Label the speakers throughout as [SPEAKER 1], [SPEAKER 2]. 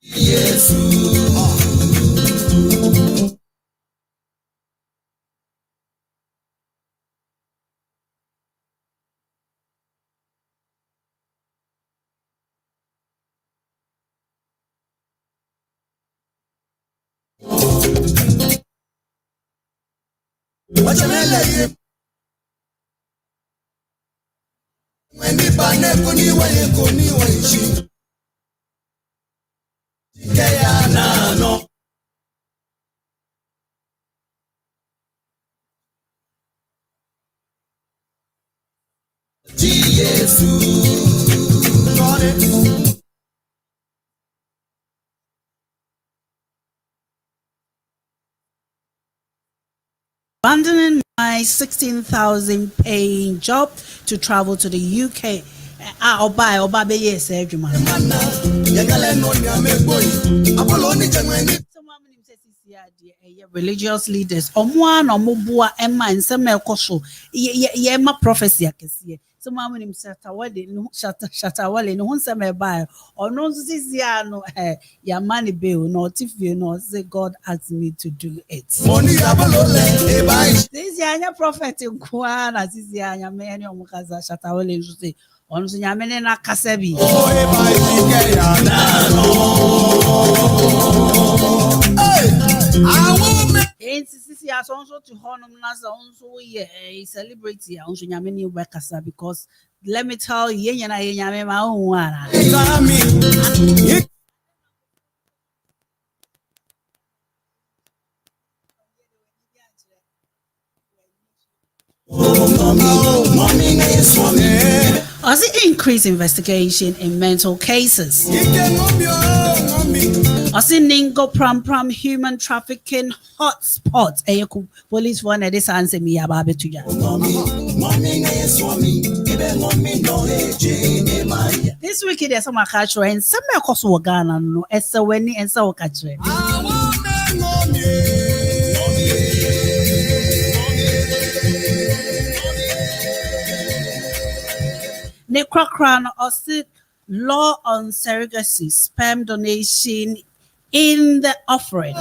[SPEAKER 1] Yes.
[SPEAKER 2] Abandoning my 16,000 paying job to travel to the UK. I'll buy yes, everyone. Religious leaders. Oman or Mobua Emma and Samuel Kosho. My prophecy. Someone him Shatawale, no Shatawale, no one summer buy or no Ziziano, your money bill, no if you know, say God asked me to do it. This Yanya prophet in Kwan, as is Yanya Many Mukaza Shatawale, say, on Yamena Kasebi. Sisi also to honor Nasa also a celebrity also Yamini Wakasa because let me tell you, Yenya my own one. As it increased investigation in mental cases. As in Ningo Pram human trafficking hotspot. Police wanted this answer me about it to you. This week there's some culture and some cost Ghana no Esawani and so catcher. Necrocran or law on surrogacy, sperm donation in the offering.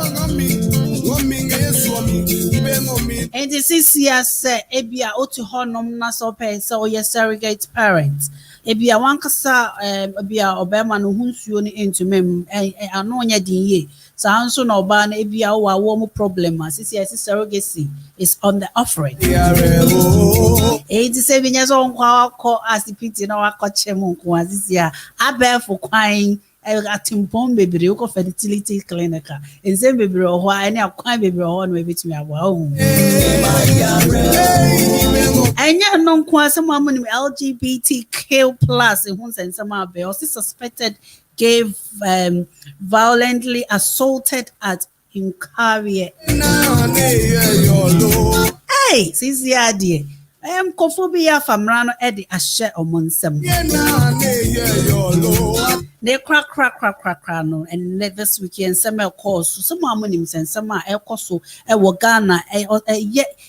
[SPEAKER 2] And this is here say ebia otu honum na so pay so your surrogate parents. Ebia wankasa ebia obema no hunsuo ni into mem ano nya din ye. So anso na oba na ebia wo awo mu problem as this here surrogacy is on the offering. 87 years on kwa as the pity na wakoche mu kwa this here abefo kwan atimpon bebre ko fertility clinic en sem bebre ho ani akwan bebre ho no ebetimi abo ahu anya no kwa some amunim LGBTQ+ ehun sensem abe or suspected gave violently assaulted at Incaria. Hey, sisi adie kophobia famrano edi ashe omonsem. They crack no and this weekend some course some amunim and some elkoso Ghana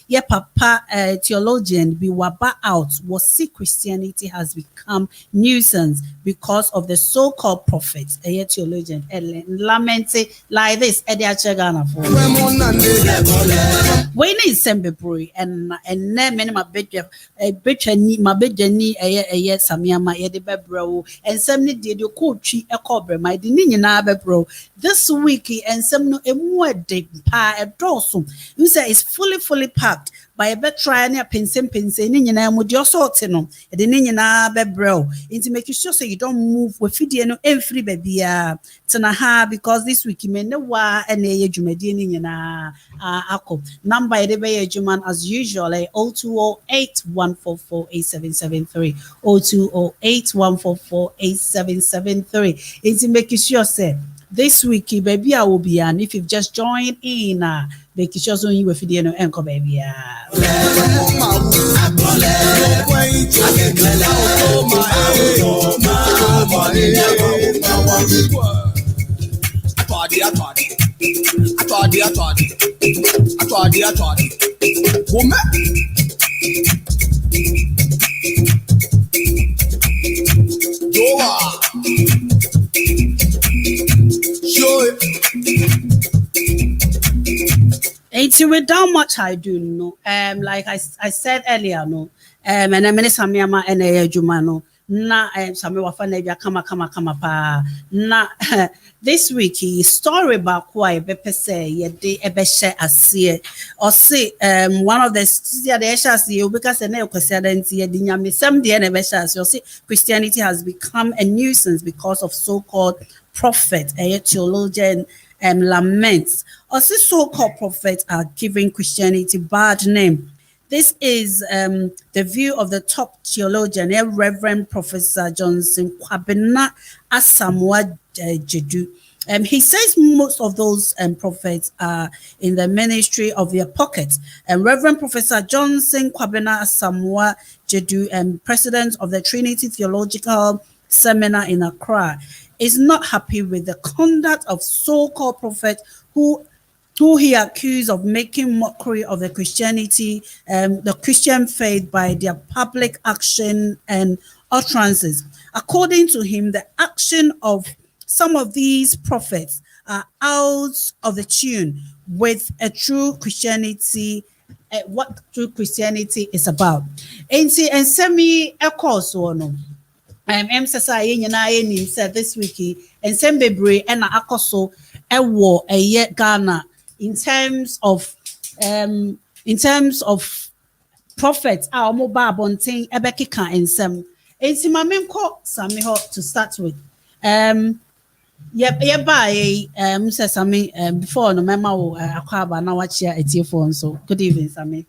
[SPEAKER 2] ye papa theologian be waba out was see Christianity has become nuisance because of the so-called prophets a theologian lamented like this Ghana for we need Sembeburi and many my bedja a bitch my bedjani a samiama ye de bebro and some did you could a cobra my dinina bro this week and some no a more deep pa a dorsum you say it's fully packed by be try na pensem ni nyina mu de osort no e de ni nyina be brew into make sure say you don't move with fidie no emfiri babia tena ha because this week me ne wa na ye dwumadi ni nyina akọ number e de be ye dwuman as usual 0208144877 0208144877 into make sure say this week, baby, I will be, and if you've just joined in, make sure so you will feed no anchor, baby. It's without much I do no. Like I said earlier, no. And I mean Samiama and Jumano. Na Sami Wafanebia kama pa. Na this week story about why Bepe say ye de ebeshe asie. Or say one of the Esha see because the neo Christianity dinyami some the ebesha. You see Christianity has become a nuisance because of so-called prophet, a theologian laments. Also, so-called prophets are giving Christianity bad name. This is the view of the top theologian, Reverend Professor Johnson Kwabena Asamoah Jedu. He says most of those prophets are in the ministry of their pockets. And Reverend Professor Johnson Kwabena Asamoah Jedu, president of the Trinity Theological Seminar in Accra, is not happy with the conduct of so-called prophets who he accused of making mockery of the Christianity, the Christian faith by their public action and utterances. According to him, the action of some of these prophets are out of the tune with a true Christianity, what true Christianity is about. And semi echoes one. Emphasize nyina ye said this week and send bebre and akoso ewo eye Ghana in terms of prophets our mobile bonting ebekika ensem enti mamenko sami ho to start with ye buy say sami before no mema wo akwaba na wachia etiefo nso good evening sami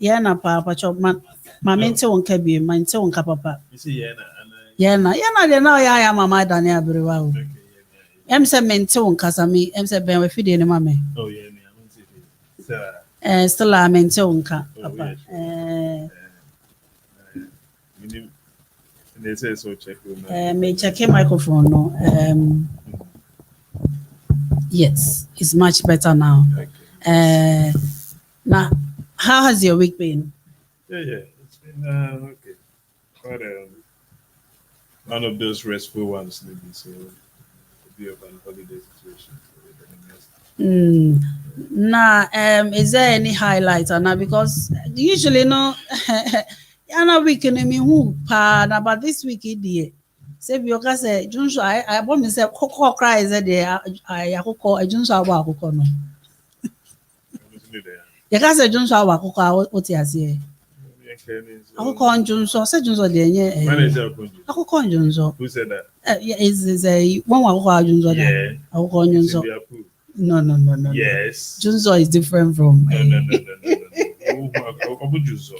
[SPEAKER 2] yeah na papa chop man Mamente wonka bi mante wonka papa. You see yeah na de na ya mama dani abrewa o. Em se mente wonka sami em se ben we fide ne mama. Oh yeah me am still a mente wonka papa. They say so check me check microphone no. Yes, it's much better now. Okay. Now how has your week been?
[SPEAKER 1] Yeah. Okay. Quite one of those restful ones, maybe. So, a bit of a holiday situation.
[SPEAKER 2] Is there any highlight on that? Because usually, no, I'm weekend, I mean, who, but this week, dear. Say, because Junso, I want to say, Coco cries a day, I call a Junso, no. You can't say Junso, what you say. Ako konjunso se junso de nye
[SPEAKER 1] manager
[SPEAKER 2] ako konjunso
[SPEAKER 1] who said that
[SPEAKER 2] is a one wa junso da ako konjunso no
[SPEAKER 1] yes
[SPEAKER 2] junso is different from
[SPEAKER 1] no Junso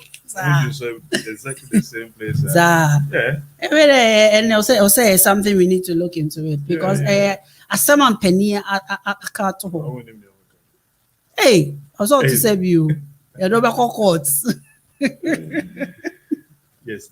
[SPEAKER 1] exactly the same place
[SPEAKER 2] yeah and also something we need to look into it because as someone penny aka to ho hey also to save you don't be courts.
[SPEAKER 1] Yes.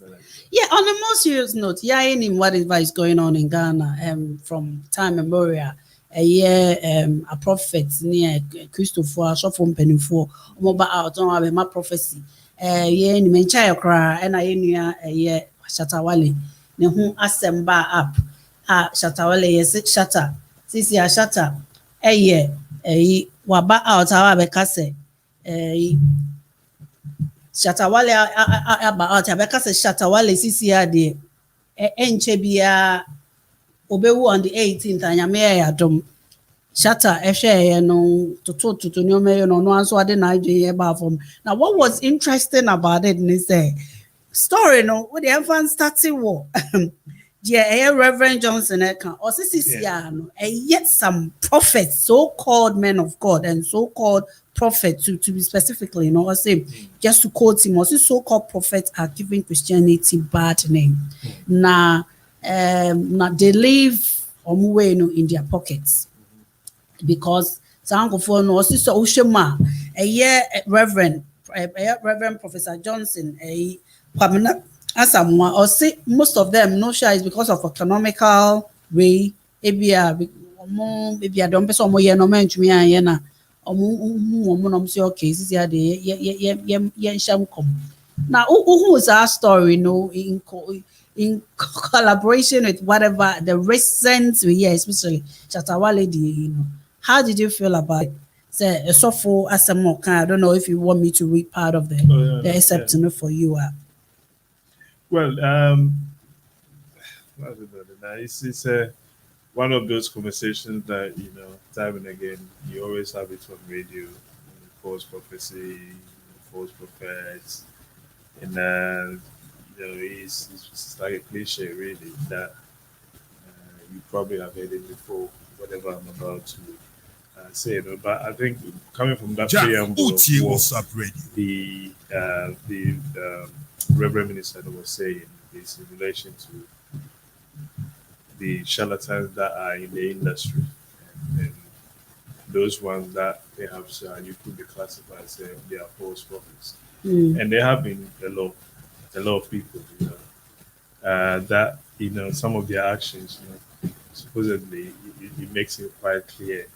[SPEAKER 2] Yeah, on a more serious note, in whatever is going on in Ghana, from time memorial, a year, a prophet near Christopher, so from Penufo, mobile out on my prophecy, in Menchaya cry, and I knew a year Shatawale, ne who assemble up, Shatawale, yes, shatter, Sisi a shatter, a year, a waba out our becase, Shatawale about Abeka says Shatawale CCRD Enchebia Obewu on the 18th and Yamea Dom shatter ehwe no to no me no anso ade na adwen ba from. Now what was interesting about it is story no we the fan starting war. Yeah, Reverend Johnson eka or CCCR no yet some prophets, so-called men of God and so-called prophets to be specifically, you know, I say just to quote him, also so-called prophets are giving Christianity bad name. Now they live in their pockets because Sankophone no also so Ushema a year Reverend Professor Johnson a permanent asamwa or say most of them no share is because of economical way ebia ebia don person mo ye no mentumi anye na omo no say okay this is dey ye nsham kom na who is our story no in collaboration with whatever the recent year especially Chatawale you know. How did you feel about it? Say a softful as a more kind. I don't know if you want me to read part of the excerpt for you.
[SPEAKER 1] Well, it's one of those conversations that time and again you always have it on radio, false prophecy, false prophets, and it's like a cliche really that you probably have heard it before. Whatever I'm about to say, but I think coming from that preamble of what the Reverend Minister was saying is in relation to the charlatans that are in the industry and those ones that perhaps you could be classified as they are false prophets, and there have been a lot of people, that some of their actions, supposedly it makes it quite clear.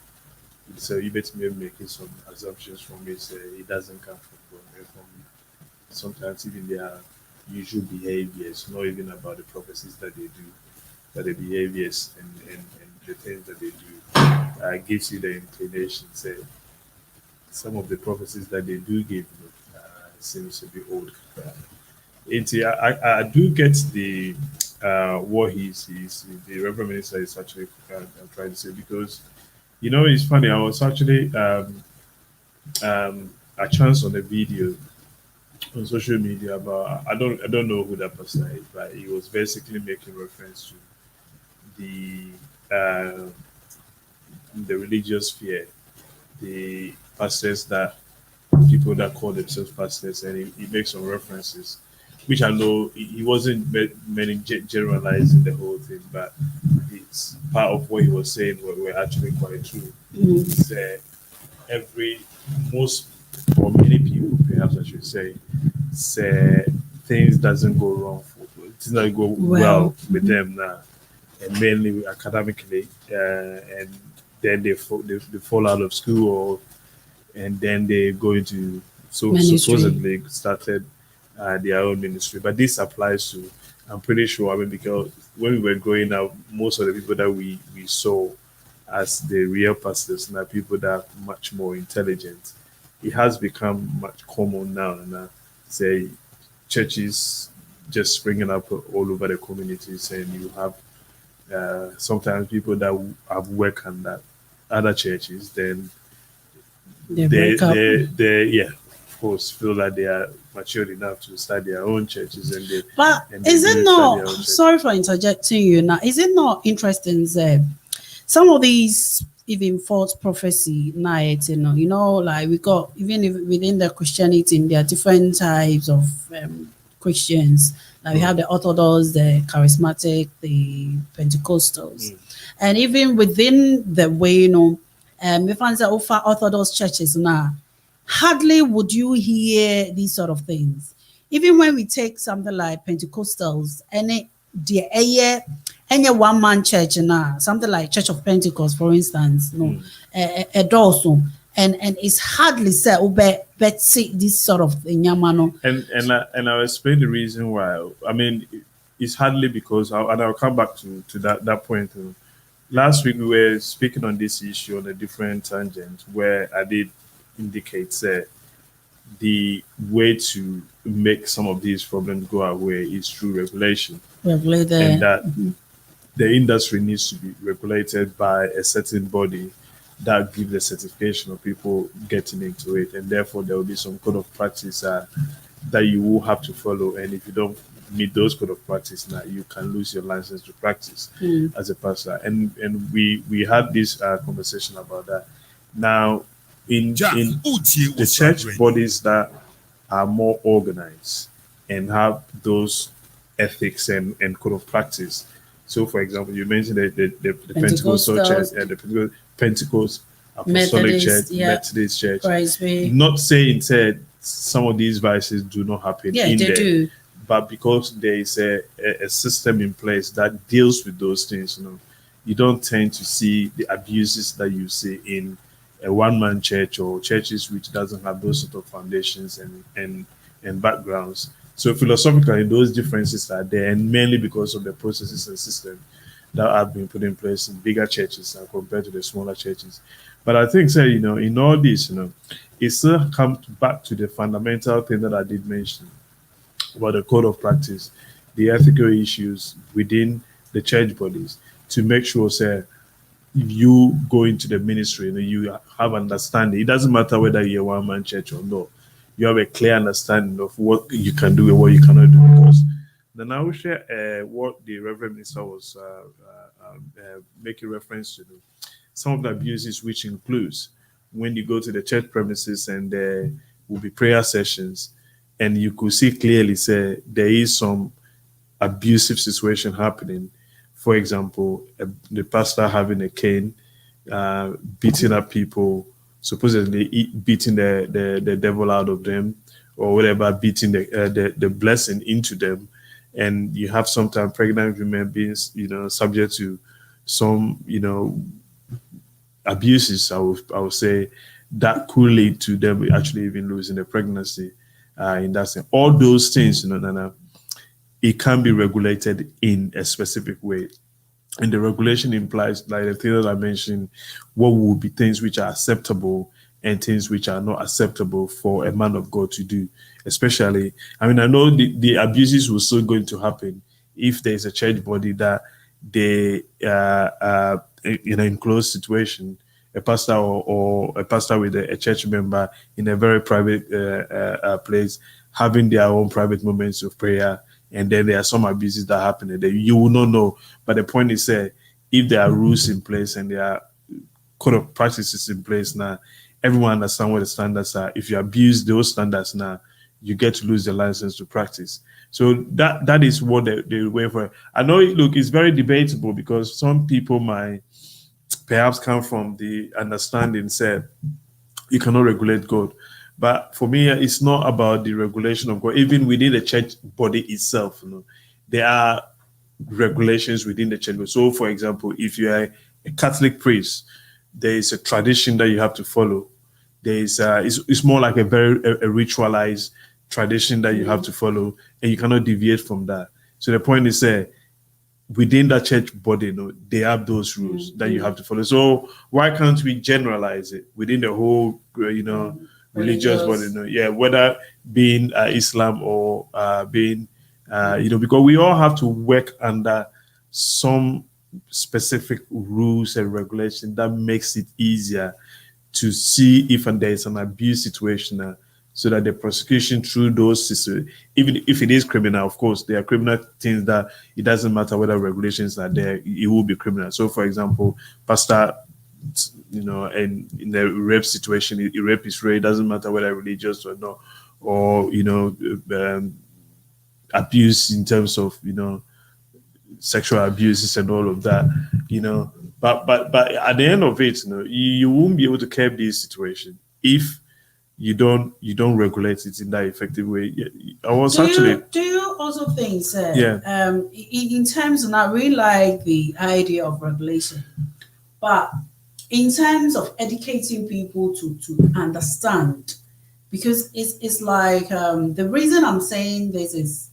[SPEAKER 1] So you better be making some assumptions from it. It doesn't come from God. From sometimes even their usual behaviors, not even about the prophecies that they do, but the behaviors and the things that they do gives you the inclination. Say some of the prophecies that they do give seems to be old. I do get the what the Reverend Minister is actually trying to say, because it's funny. I was actually a chance on a video on social media about I don't know who that person is, but he was basically making reference to the religious sphere, the pastors that people that call themselves pastors, and he makes some references, which I know he wasn't meaning generalizing the whole thing, but it's part of what he was saying were actually quite true. It's, most or many people, perhaps I should say things doesn't go wrong. It does not go well with them now, and mainly academically, and then they fall out of school, and then they go into supposedly started their own ministry. But this applies to, I'm pretty sure, because when we were growing up, most of the people that we saw as the real pastors now people that are much more intelligent. It has become much common now, and say churches just springing up all over the communities, and you have sometimes people that have worked under other churches, then they of course feel that they are matured enough to start their own churches, and
[SPEAKER 2] is it not, sorry for interjecting you now, is it not interesting that some of these even false prophecy night, like we got even within the Christianity, there are different types of Christians. Like we have the Orthodox, the Charismatic, the Pentecostals, and even within the way, we find that over Orthodox churches now, hardly would you hear these sort of things. Even when we take something like Pentecostals, any one-man church now, something like Church of Pentecost, for instance, a also, and it's hardly said but see this sort of thing,
[SPEAKER 1] and I'll explain the reason why. It's hardly because and I'll come back to that point. Last week we were speaking on this issue on a different tangent where I did indicate the way to make some of these problems go away is through regulation, and that the industry needs to be regulated by a certain body that give the certification of people getting into it, and therefore there will be some code of practice that you will have to follow. And if you don't meet those code of practice, now you can lose your license to practice as a pastor. And we had this conversation about that. Now, in the church bodies that are more organized and have those ethics and code of practice. So, for example, you mentioned the Pentecostal church and the Pentecost Apostolic Church, Methodist Church. Not saying said some of these vices do not happen in there, do. But because there is a system in place that deals with those things, you don't tend to see the abuses that you see in a one-man church or churches which doesn't have those sort of foundations and backgrounds. So philosophically, those differences are there, and mainly because of the processes and systems that have been put in place in bigger churches compared to the smaller churches. But I think, in all this, it still comes back to the fundamental thing that I did mention about the code of practice, the ethical issues within the church bodies, to make sure, if you go into the ministry, you have understanding. It doesn't matter whether you're a one-man church or not. You have a clear understanding of what you can do and what you cannot do. Because then I will share what the Reverend Minister was making reference to. Some of the abuses, which includes when you go to the church premises and there will be prayer sessions, and you could see clearly, there is some abusive situation happening. For example, the pastor having a cane, beating up people, supposedly beating the devil out of them, or whatever, beating the blessing into them. And you have sometimes pregnant women being, subject to some, abuses, I would say, that could lead to them actually even losing the pregnancy. In that sense, all those things, it can be regulated in a specific way. And the regulation implies, like the thing that I mentioned, what will be things which are acceptable and things which are not acceptable for a man of God to do. Especially, I know the abuses will still going to happen if there's a church body that they, in closed situation, a pastor or a pastor with a church member in a very private place, having their own private moments of prayer, and then there are some abuses that happen that you will not know. But the point is, if there are rules in place and there are code of practices in place now, everyone understands what the standards are. If you abuse those standards now, you get to lose the license to practice. So that is what the way for. I know, it's very debatable because some people might perhaps come from the understanding said you cannot regulate God. But for me, it's not about the regulation of God. Even within the church body itself, there are regulations within the church. So, for example, if you are a Catholic priest, there is a tradition that you have to follow. There is it's more like a very ritualized tradition that you have to follow, and you cannot deviate from that. So the point is, within that church body, they have those rules that you have to follow. So why can't we generalize it within the whole, religious body? Yeah, whether being Islam or being, because we all have to work under some specific rules and regulations that makes it easier to see if there is an abuse situation, so that the prosecution through those systems, even if it is criminal, of course, there are criminal things that it doesn't matter whether regulations are there, it will be criminal. So, for example, pastor, and in the rape situation, rape is rape, it doesn't matter whether religious or not, or, abuse in terms of, sexual abuses and all of that, But at the end of it, you won't be able to curb this situation if you don't regulate it in that effective way.
[SPEAKER 2] Do you also think, sir? In terms of, I really like the idea of regulation, but in terms of educating people to understand, because it's like the reason I'm saying this is.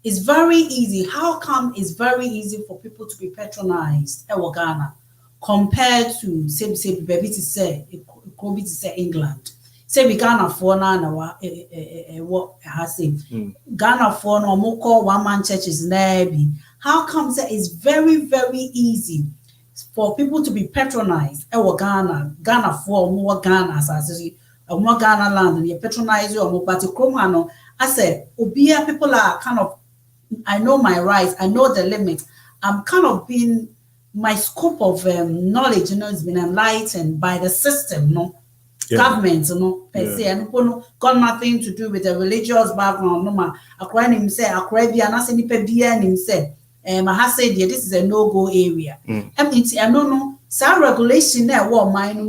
[SPEAKER 2] It's very easy. How come it's very easy for people to be patronized in Ghana compared to say baby to say England? Say we Ghana for now what has it? Ghana for no more one man churches nebi. How come that it's very, very easy for people to be patronized Ghana for more Ghana as more Ghana land and you patronize you or but no I said obia people are kind of I know my rights, I know the limits. I'm kind of being my scope of knowledge, has been enlightened by the system, government, per se, and got nothing to do with the religious background. No ma, akwa him say, akwa bi anase nipa bi him say, I have said this is a no-go area. I mean, I don't know. Some regulation there, what mine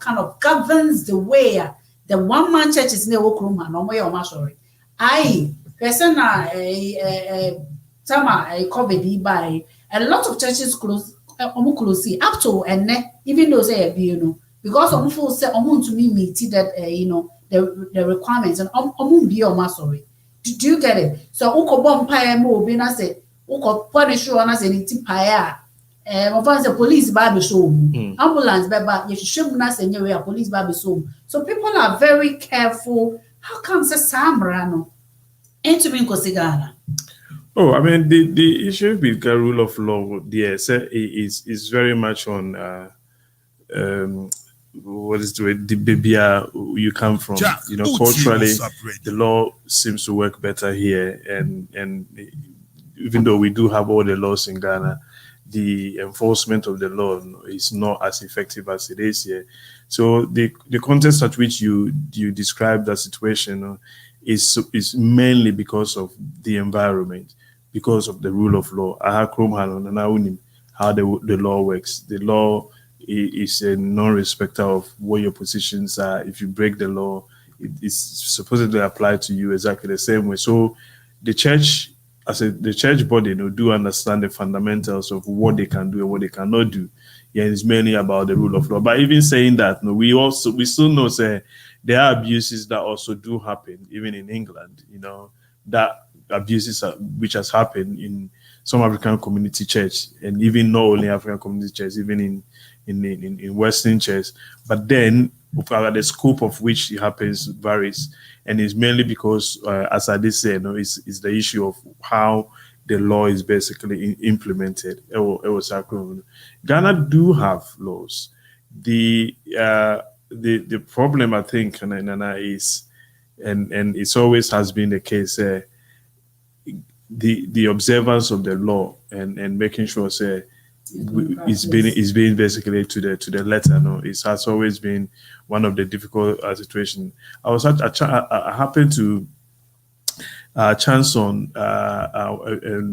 [SPEAKER 2] kind of governs the way the one-man church is near Okruma, no way or sorry. I person summer COVID by a lot of churches close close up to and even though say because full say to me meet that the requirements and be on sorry. Do you get it? So bomb pie mo be na say punish you na say ni pie the police baby so ambulance beba you should not say police baby so people are very careful. How come say samrano into me Ghana?
[SPEAKER 1] Oh, I mean the issue with the rule of law, yes, is very much on what is the Bibia you come from. Culturally, the law seems to work better here, and even though we do have all the laws in Ghana, the enforcement of the law is not as effective as it is here. So the context at which you describe that situation is mainly because of the environment, because of the rule of law. How the law works. The law is a non-respecter of what your positions are. If you break the law, it is supposedly applied to you exactly the same way. So the church, the church body, do understand the fundamentals of what they can do and what they cannot do. Yeah, it's mainly about the rule of law. But even saying that, we still know there are abuses that also do happen, even in England. That abuses which has happened in some African community church, and even not only African community church, even in Western church. But then the scope of which it happens varies, and it's mainly because, as I did say, it's the issue of how the law is basically implemented. Ghana do have laws. The problem, I think, Nana, is, and it's always has been the case, the observance of the law and making sure it's being basically to the letter. It has always been one of the difficult situations. I happened to chance on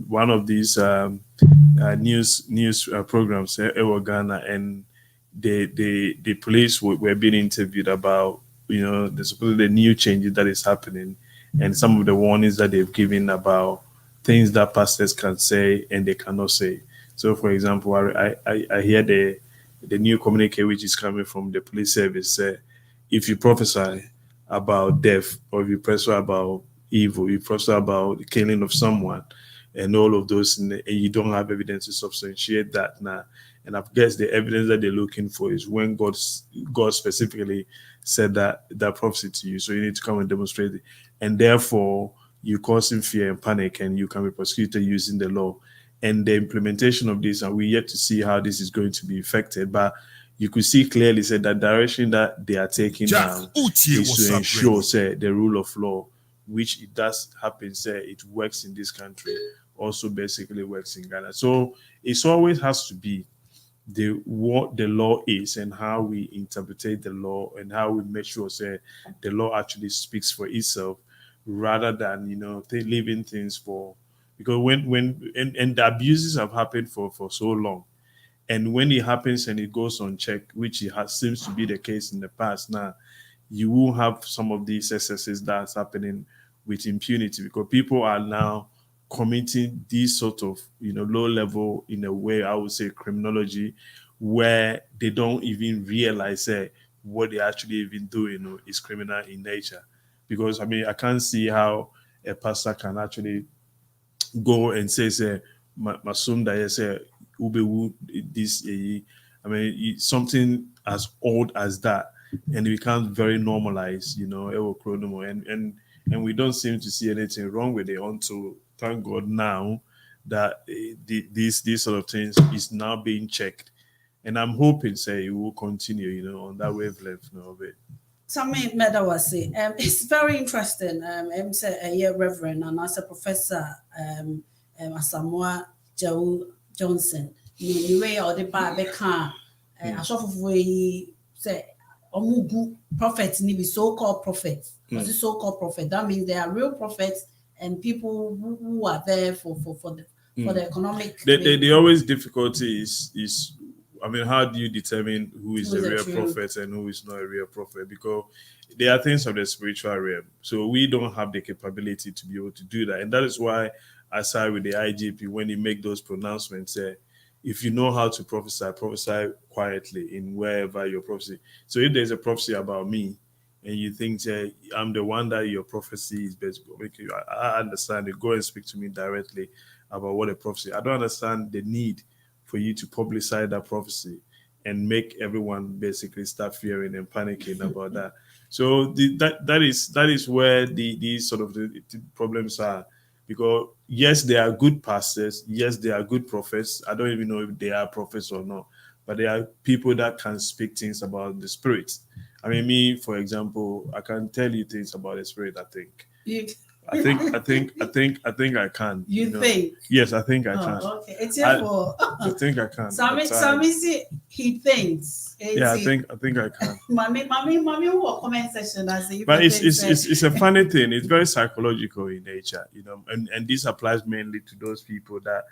[SPEAKER 1] one of these news programs in Ghana, and the police were being interviewed about the new changes that is happening and some of the warnings that they've given about things that pastors can say and they cannot say. So, for example, I hear the new communique which is coming from the police service. If you prophesy about death, or if you prophesy about evil, you prophesy about the killing of someone, and all of those, and you don't have evidence to substantiate that now. And I guess the evidence that they're looking for is when God specifically said that prophecy to you. So you need to come and demonstrate it. And therefore, you causing fear and panic, and you can be prosecuted using the law. And the implementation of this, and we yet to see how this is going to be affected. But you could see clearly that direction that they are taking now is to ensure the rule of law, which it does happen, it works in this country, also basically works in Ghana. So it always has to be what the law is and how we interpret the law and how we make sure the law actually speaks for itself, rather than leaving things for, because when the abuses have happened for so long, and when it happens and it goes unchecked, which seems to be the case in the past, now you will have some of these excesses that's happening with impunity, because people are now committing these sort of low level, in a way I would say, criminology, where they don't even realize what they actually even doing is criminal in nature. Because I can't see how a pastor can actually go and say masum say ubewu this something as old as that, and it becomes very normalized, and we don't seem to see anything wrong with it, until thank God now that these sort of things is now being checked, And I'm hoping, say, it will continue, on that wavelength, of it.
[SPEAKER 2] Something Meda was say, it's very interesting. Say a year reverend and as a professor, Asamoah Johnson. The way or the bar beka, a sort of way say, omugu prophets, ni be so-called prophets. What's the so-called prophet? That means they are real prophets and people who are there for the economic.
[SPEAKER 1] The always difficulty is I mean, how do you determine who is a real prophet and who is not a real prophet? Because they are things of the spiritual realm. So we don't have the capability to be able to do that. And that is why I side with the IGP when he make those pronouncements. If you know how to prophesy quietly in wherever your prophecy. So if there's a prophecy about me and you think I'm the one that your prophecy is based on, I understand it. Go and speak to me directly about what a prophecy. I don't understand the need for you to publicize that prophecy and make everyone basically start fearing and panicking about that. So that is where these sort of the problems are, because yes, they are good pastors, yes, they are good prophets. I don't even know if they are prophets or not, but they are people that can speak things about the spirit. I mean, me, for example, I can tell you things about the spirit. I think. I think I can.
[SPEAKER 2] You think?
[SPEAKER 1] Yes, I think I can.
[SPEAKER 2] Okay, it's here for.
[SPEAKER 1] I think I can.
[SPEAKER 2] Sammy see he thinks.
[SPEAKER 1] Yeah, I think I can.
[SPEAKER 2] Mommy, who will comment section as if.
[SPEAKER 1] But it's a funny thing. It's very psychological in nature, and this applies mainly to those people that,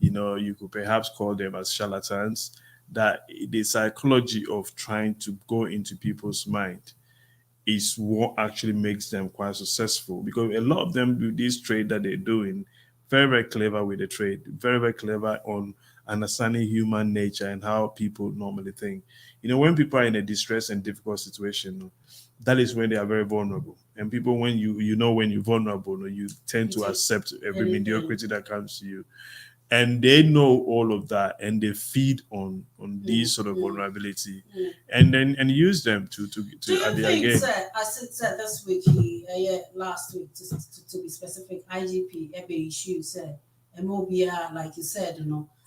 [SPEAKER 1] you could perhaps call them as charlatans. That the psychology of trying to go into people's mind is what actually makes them quite successful, because a lot of them do this trade that they're doing very, very clever with the trade, very, very clever on understanding human nature and how people normally think. When people are in a distress and difficult situation, that is when they are very vulnerable. And people, when when you're vulnerable, you tend to accept every mediocrity that comes to you. And they know all of that, and they feed on these sort of vulnerability, and use them to
[SPEAKER 2] at the game. As it said this week, last week to be specific, IGP Ebe issue said MOBR, like you said,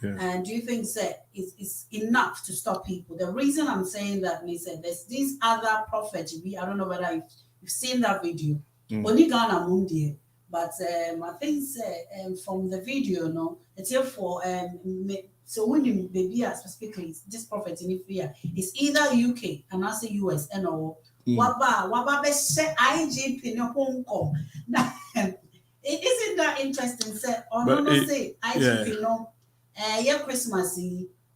[SPEAKER 2] And do you think it's enough to stop people? The reason I'm saying that, he said, there's these other prophets. I don't know whether you've seen that video. Only Ghana Mundi. But I think from the video, it's here for so when you maybe specifically this prophet in Ifria, it's either UK and I say US and or waba be say IGP in Hong Kong. Now isn't that interesting? Say or no say IGP yeah Christmas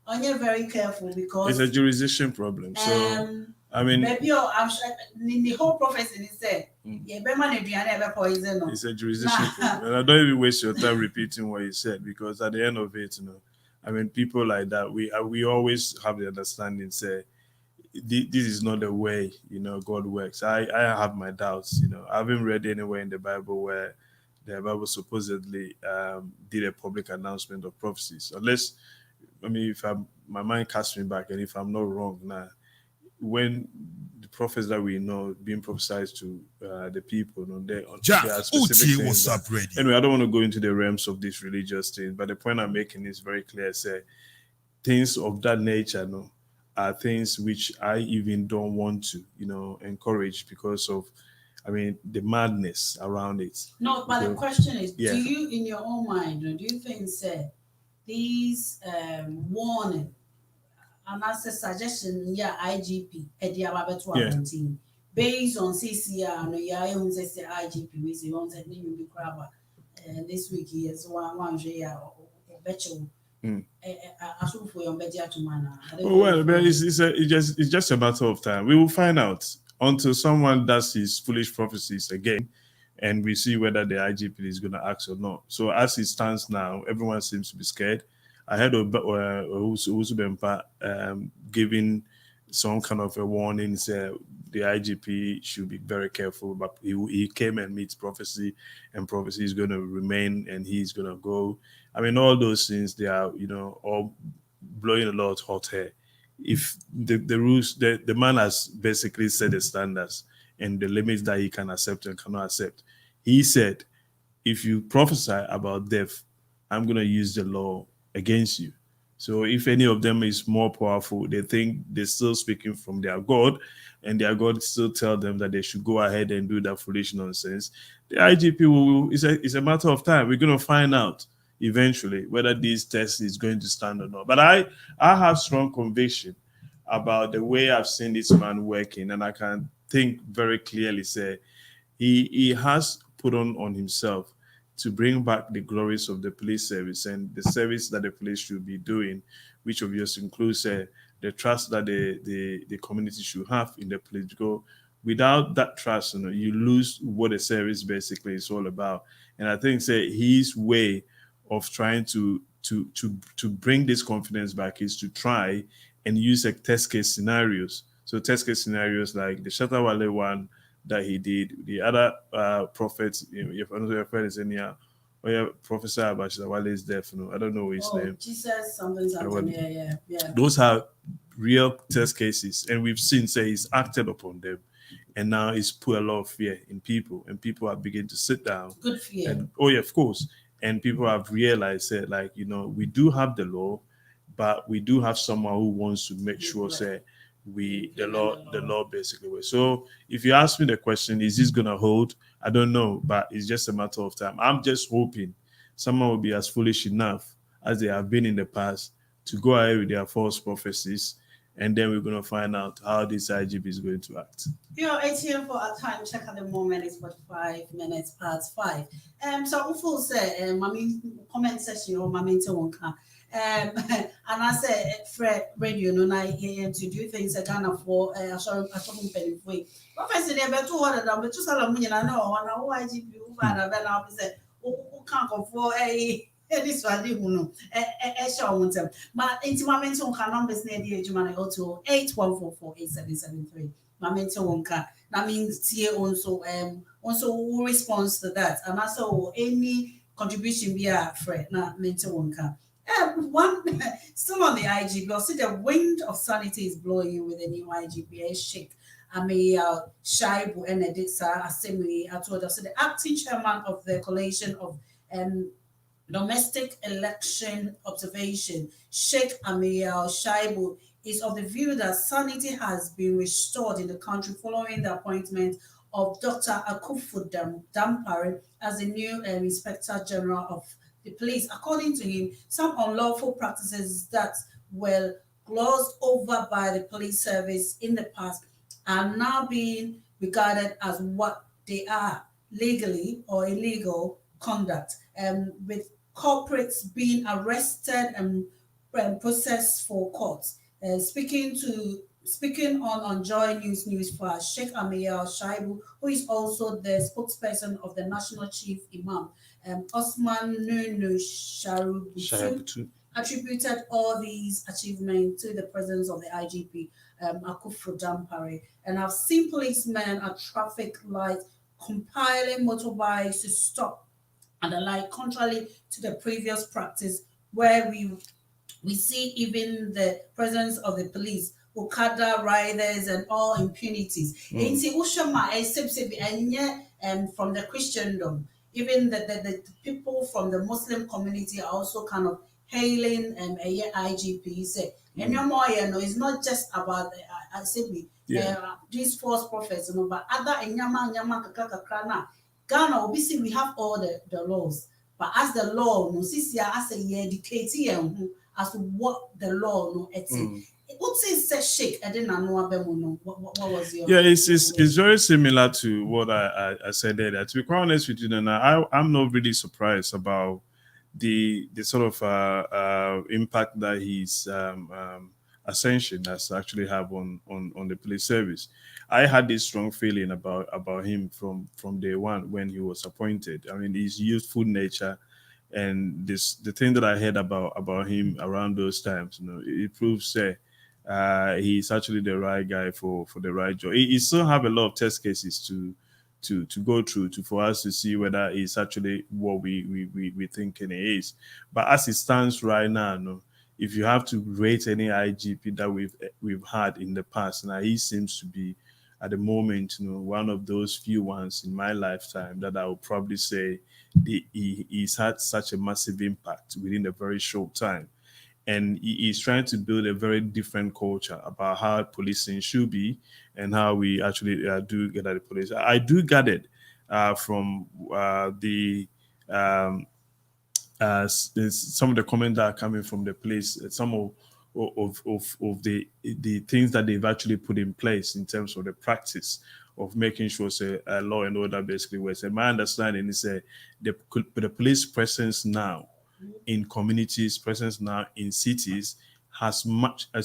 [SPEAKER 2] on you're very careful because
[SPEAKER 1] it's a jurisdiction problem. So I mean,
[SPEAKER 2] maybe I'm sure the whole prophecy is said.
[SPEAKER 1] It's a jurisdiction problem. And I don't even waste your time repeating what you said, because at the end of it, I mean, people like that, we always have the understanding, say, this is not the way, God works. I have my doubts, I haven't read anywhere in the Bible where the Bible supposedly did a public announcement of prophecies. Unless, I mean, my mind casts me back, and if I'm not wrong now, when the prophets that we know being prophesied to the people, there are specific things that, anyway, I don't want to go into the realms of these religious things, but the point I'm making is very clear. Say things of that nature, are things which I even don't want to, encourage, because of, I mean, the madness around it.
[SPEAKER 2] No, but the question is, do you, in your own mind, do you think, these warning and as a suggestion, IGP, based on CCR, no, say IGP, we see one that name be crab. This week, he has one year or virtual.
[SPEAKER 1] Well, it's just a matter of time. We will find out, until someone does his foolish prophecies again, and we see whether the IGP is going to act or not. So as it stands now, everyone seems to be scared. I heard of Usubempa giving some kind of a warning, say the IGP should be very careful. But he came and meets prophecy, and prophecy is going to remain, and he's going to go. I mean, all those things, they are, all blowing a lot of hot air. If the rules, the man has basically set the standards and the limits that he can accept and cannot accept. He said, if you prophesy about death, I'm going to use the law against you. So if any of them is more powerful, they think they're still speaking from their God, and their God still tell them that they should go ahead and do that foolish nonsense. The IGP will it's a matter of time. We're gonna find out eventually whether this test is going to stand or not. But I have strong conviction about the way I've seen this man working, and I can think very clearly say he has put on himself to bring back the glories of the police service and the service that the police should be doing, which obviously includes the trust that the community should have in the police. Because without that trust, you lose what the service basically is all about. And I think say his way of trying to bring this confidence back is to try and use like test case scenarios. So test case scenarios like the Shatawale one that he did, the other prophets, if another friend is in here, or yeah, Professor Abashawale is deaf, I don't know his name.
[SPEAKER 2] Jesus, something, yeah.
[SPEAKER 1] Those are real test cases, and we've seen say he's acted upon them, and now he's put a lot of fear in people, and people are beginning to sit down.
[SPEAKER 2] Good fear.
[SPEAKER 1] And oh yeah, of course. And people have realized that, like, we do have the law, but we do have someone who wants to make sure say the law basically works. So if you ask me the question, is this gonna hold? I don't know, but it's just a matter of time. I'm just hoping someone will be as foolish enough as they have been in the past to go ahead with their false prophecies, and then we're gonna find out how this IGP is going to act.
[SPEAKER 2] ATM for our time check at the moment is 45 minutes past 5. So full say, mommy comment section or mommy to one car. And I said, Fred Radio, no, I hear to do things that kind of for a short penny way. Professor, they better 200, but 2 salamun, I know, on our IGP, who found a better opposite, who can't go for this one, you know, a show on them. But into my mental numbers near the age of my auto 81448773. My mental wonka. That means here also who responds to that, and also any contribution via Fred, not mental wonka. One still on the IGP, I'll see the wind of sanity is blowing with the new IGP shake. I mean, Shaibu and Editsa Assembly. I told us the acting chairman of the coalition of domestic election observation, Sheikh Amir Shaibu, is of the view that sanity has been restored in the country following the appointment of Dr. Akufu Dampare as the new Inspector General of the police. According to him, some unlawful practices that were glossed over by the police service in the past are now being regarded as what they are, legally or illegal conduct, with culprits being arrested and processed for court. Speaking on Joy News for Sheikh Amir Shaibu, who is also the spokesperson of the National Chief Imam, Osman Nunu Sharubutu, attributed all these achievements to the presence of the IGP, Akufu Dampare. And I've seen policemen at traffic lights compiling motorbikes to stop and the like, contrary to the previous practice where we see even the presence of the police, Okada riders and all impunities. And from the Christendom, even the people from the Muslim community are also kind of hailing IGP. Say, and no more, it's not just about these false prophets, but other Ghana, obviously, we have all the laws, but as the law, no, as a year dictating as to what the law no What's it shake? I didn't know what was your
[SPEAKER 1] it's very similar to what I said earlier. To be quite honest with you, I'm not really surprised about the sort of impact that his ascension has actually have on the police service. I had this strong feeling about him from day one when he was appointed. I mean, his youthful nature and the thing that I heard about him around those times, it proves he's actually the right guy for the right job. He still have a lot of test cases to go through for us to see whether he's actually what we thinking he is. But as it stands right now, if you have to rate any IGP that we've had in the past, now he seems to be at the moment, one of those few ones in my lifetime that I would probably say he's had such a massive impact within a very short time. and he's trying to build a very different culture about how policing should be and how we actually do get at the police. I do get it from the some of the comments that are coming from the police, some of the things that they've actually put in place in terms of the practice of making sure say law and order basically works. And my understanding is the police presence now in communities, presence now in cities has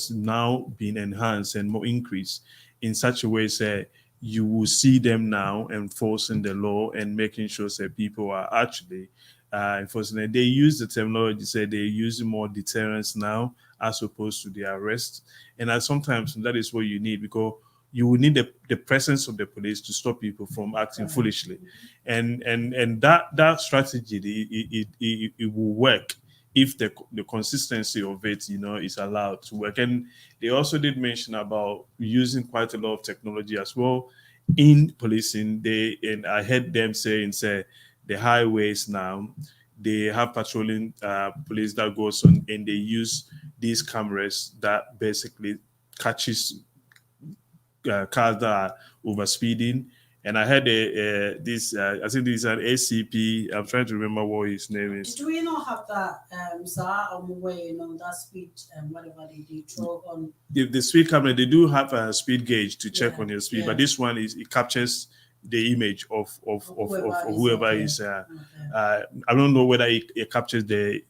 [SPEAKER 1] now been enhanced and more increased in such a way say you will see them now enforcing the law and making sure that people are actually enforcing it. They use the terminology, say they use more deterrence now as opposed to the arrest. And sometimes that is what you need because you will need the presence of the police to stop people from acting foolishly. And that strategy, it will work if the consistency of it, is allowed to work. And they also did mention about using quite a lot of technology as well in policing. And I heard them saying, say, the highways now, they have patrolling police that goes on, and they use these cameras that basically catches cars that are over speeding. And I heard this, I think this is an ACP. I'm trying to remember what his name is.
[SPEAKER 2] Do we not have that, way, that speed, whatever they drove on?
[SPEAKER 1] The speed camera, they do have a speed gauge to check on your speed,
[SPEAKER 2] yeah.
[SPEAKER 1] but this one it captures the image of whoever is. I don't know whether it captures the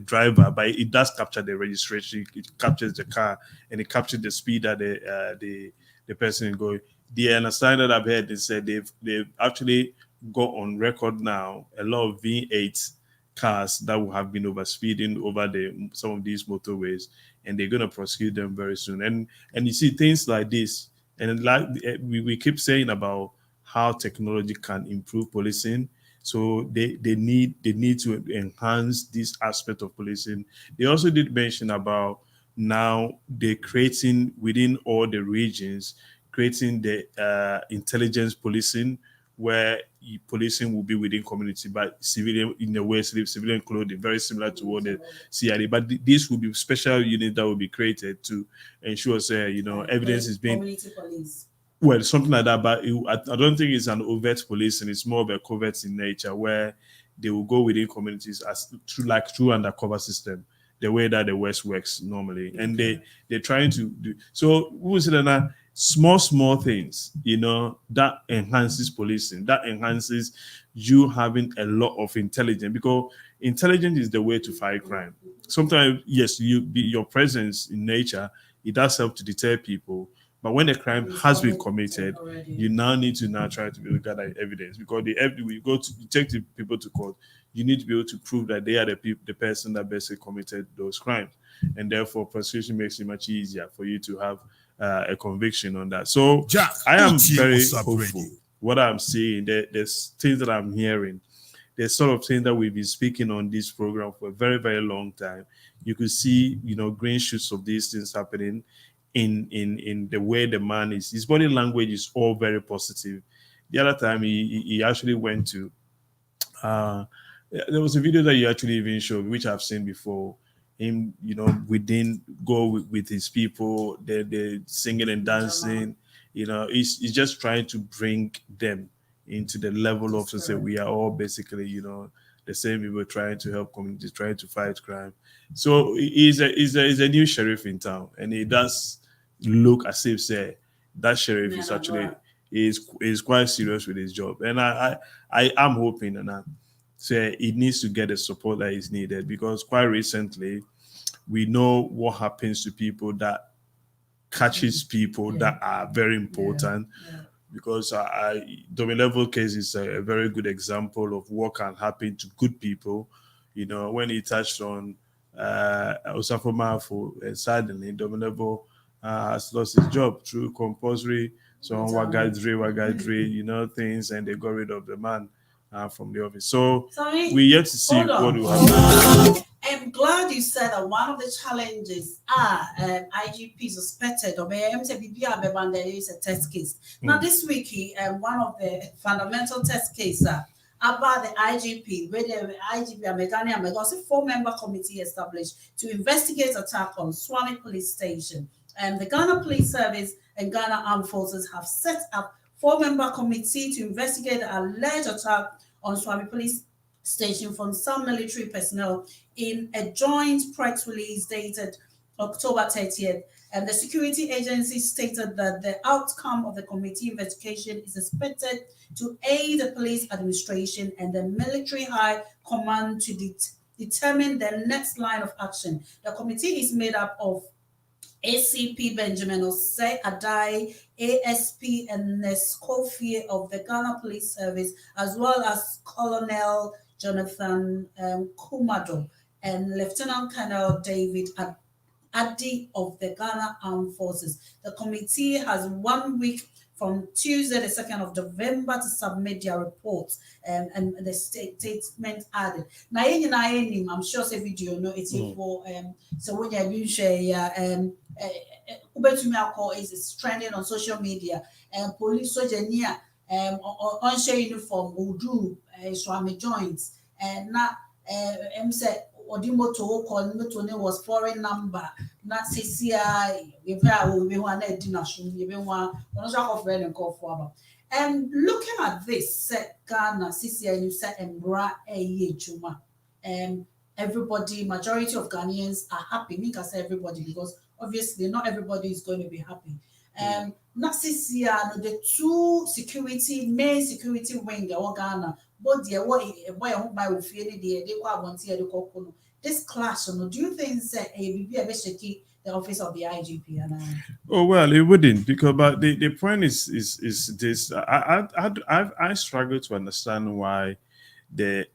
[SPEAKER 1] driver, but it does capture the registration. It captures the car and it captures the speed that the person is going. The understanding that I've heard is that they've actually got on record now a lot of V8 cars that will have been over speeding over some of these motorways, and they're going to prosecute them very soon. And you see things like this, and like we keep saying about how technology can improve policing. So they need to enhance this aspect of policing. They also did mention about now they're creating within all the regions, creating the intelligence policing, where policing will be within community, but civilian in a way, civilian clothing, very similar to what the CID. But this will be special unit that will be created to ensure, say, evidence is being
[SPEAKER 2] community police.
[SPEAKER 1] Well, something like that, but I don't think it's an overt policing. It's more of a covert in nature, where they will go within communities as through undercover system, the way that the West works normally, and they're trying to do. So we will say that small things, that enhances policing, that enhances you having a lot of intelligence, because intelligence is the way to fight crime. Sometimes, yes, your presence in nature, it does help to deter people. But when the crime has been committed, you now need to try to be able to gather evidence, because you take the people to court, you need to be able to prove that they are the person that basically committed those crimes, and therefore prosecution makes it much easier for you to have a conviction on that. So I am very hopeful. What I'm seeing, there's things that I'm hearing. There's sort of things that we've been speaking on this program for a very, very long time. You could see, green shoots of these things happening in the way the man is. His body language is all very positive. The other time he actually went to there was a video that you actually even showed, which I've seen before. Him, within go with his people, they're singing and dancing. He's just trying to bring them into the level of to say we are all basically, the same people trying to help communities, trying to fight crime. So he's a new sheriff in town, and he does look as if say that sheriff is actually is quite serious with his job. And I am hoping and say it needs to get the support that is needed, because quite recently we know what happens to people that catches people that are very important. Because Domin level case is a very good example of what can happen to good people. When he touched on Osafo Mafo, and suddenly Domin level has lost his job through compulsory wagadre, things, and they got rid of the man from the office. So we yet to see what will happen.
[SPEAKER 2] I'm glad you said that one of the challenges are IGP suspected or there is a test case. Now this week, one of the fundamental test cases about the IGP, where the IGP Americani America 4-member committee established to investigate attack on Swami Police Station. And the Ghana Police Service and Ghana Armed Forces have set up 4-member committee to investigate the alleged attack on Swami Police Station from some military personnel in a joint press release dated October 30th. And the security agency stated that the outcome of the committee investigation is expected to aid the police administration and the military high command to determine the next line of action. The committee is made up of ACP Benjamin Osei Adai, ASP Ernest Kofi of the Ghana Police Service, as well as Colonel Jonathan Kumado and Lieutenant Colonel David Adi of the Ghana Armed Forces. The committee has 1 week from Tuesday, the 2nd of November, to submit their reports, and the statement added. Now, I'm sure say video no it's for so when you're being share is trending on social media and police soldier near on share uniform will do Swami joints and not say Odimoto call Mutone was foreign number, not CCI, we want to dinashun, even one of friend and call for. And looking at this, Ghana, CCI, you said, and Bra a Chuma. Everybody, majority of Ghanaians are happy. Me can say everybody because obviously not everybody is going to be happy. Not CCI, the two main security wing of Ghana, but the boy who buy with they want to this clash. Do you think that a bit shaky the office of the IGP?
[SPEAKER 1] Oh well, it wouldn't because but the point is this. I struggle to understand why the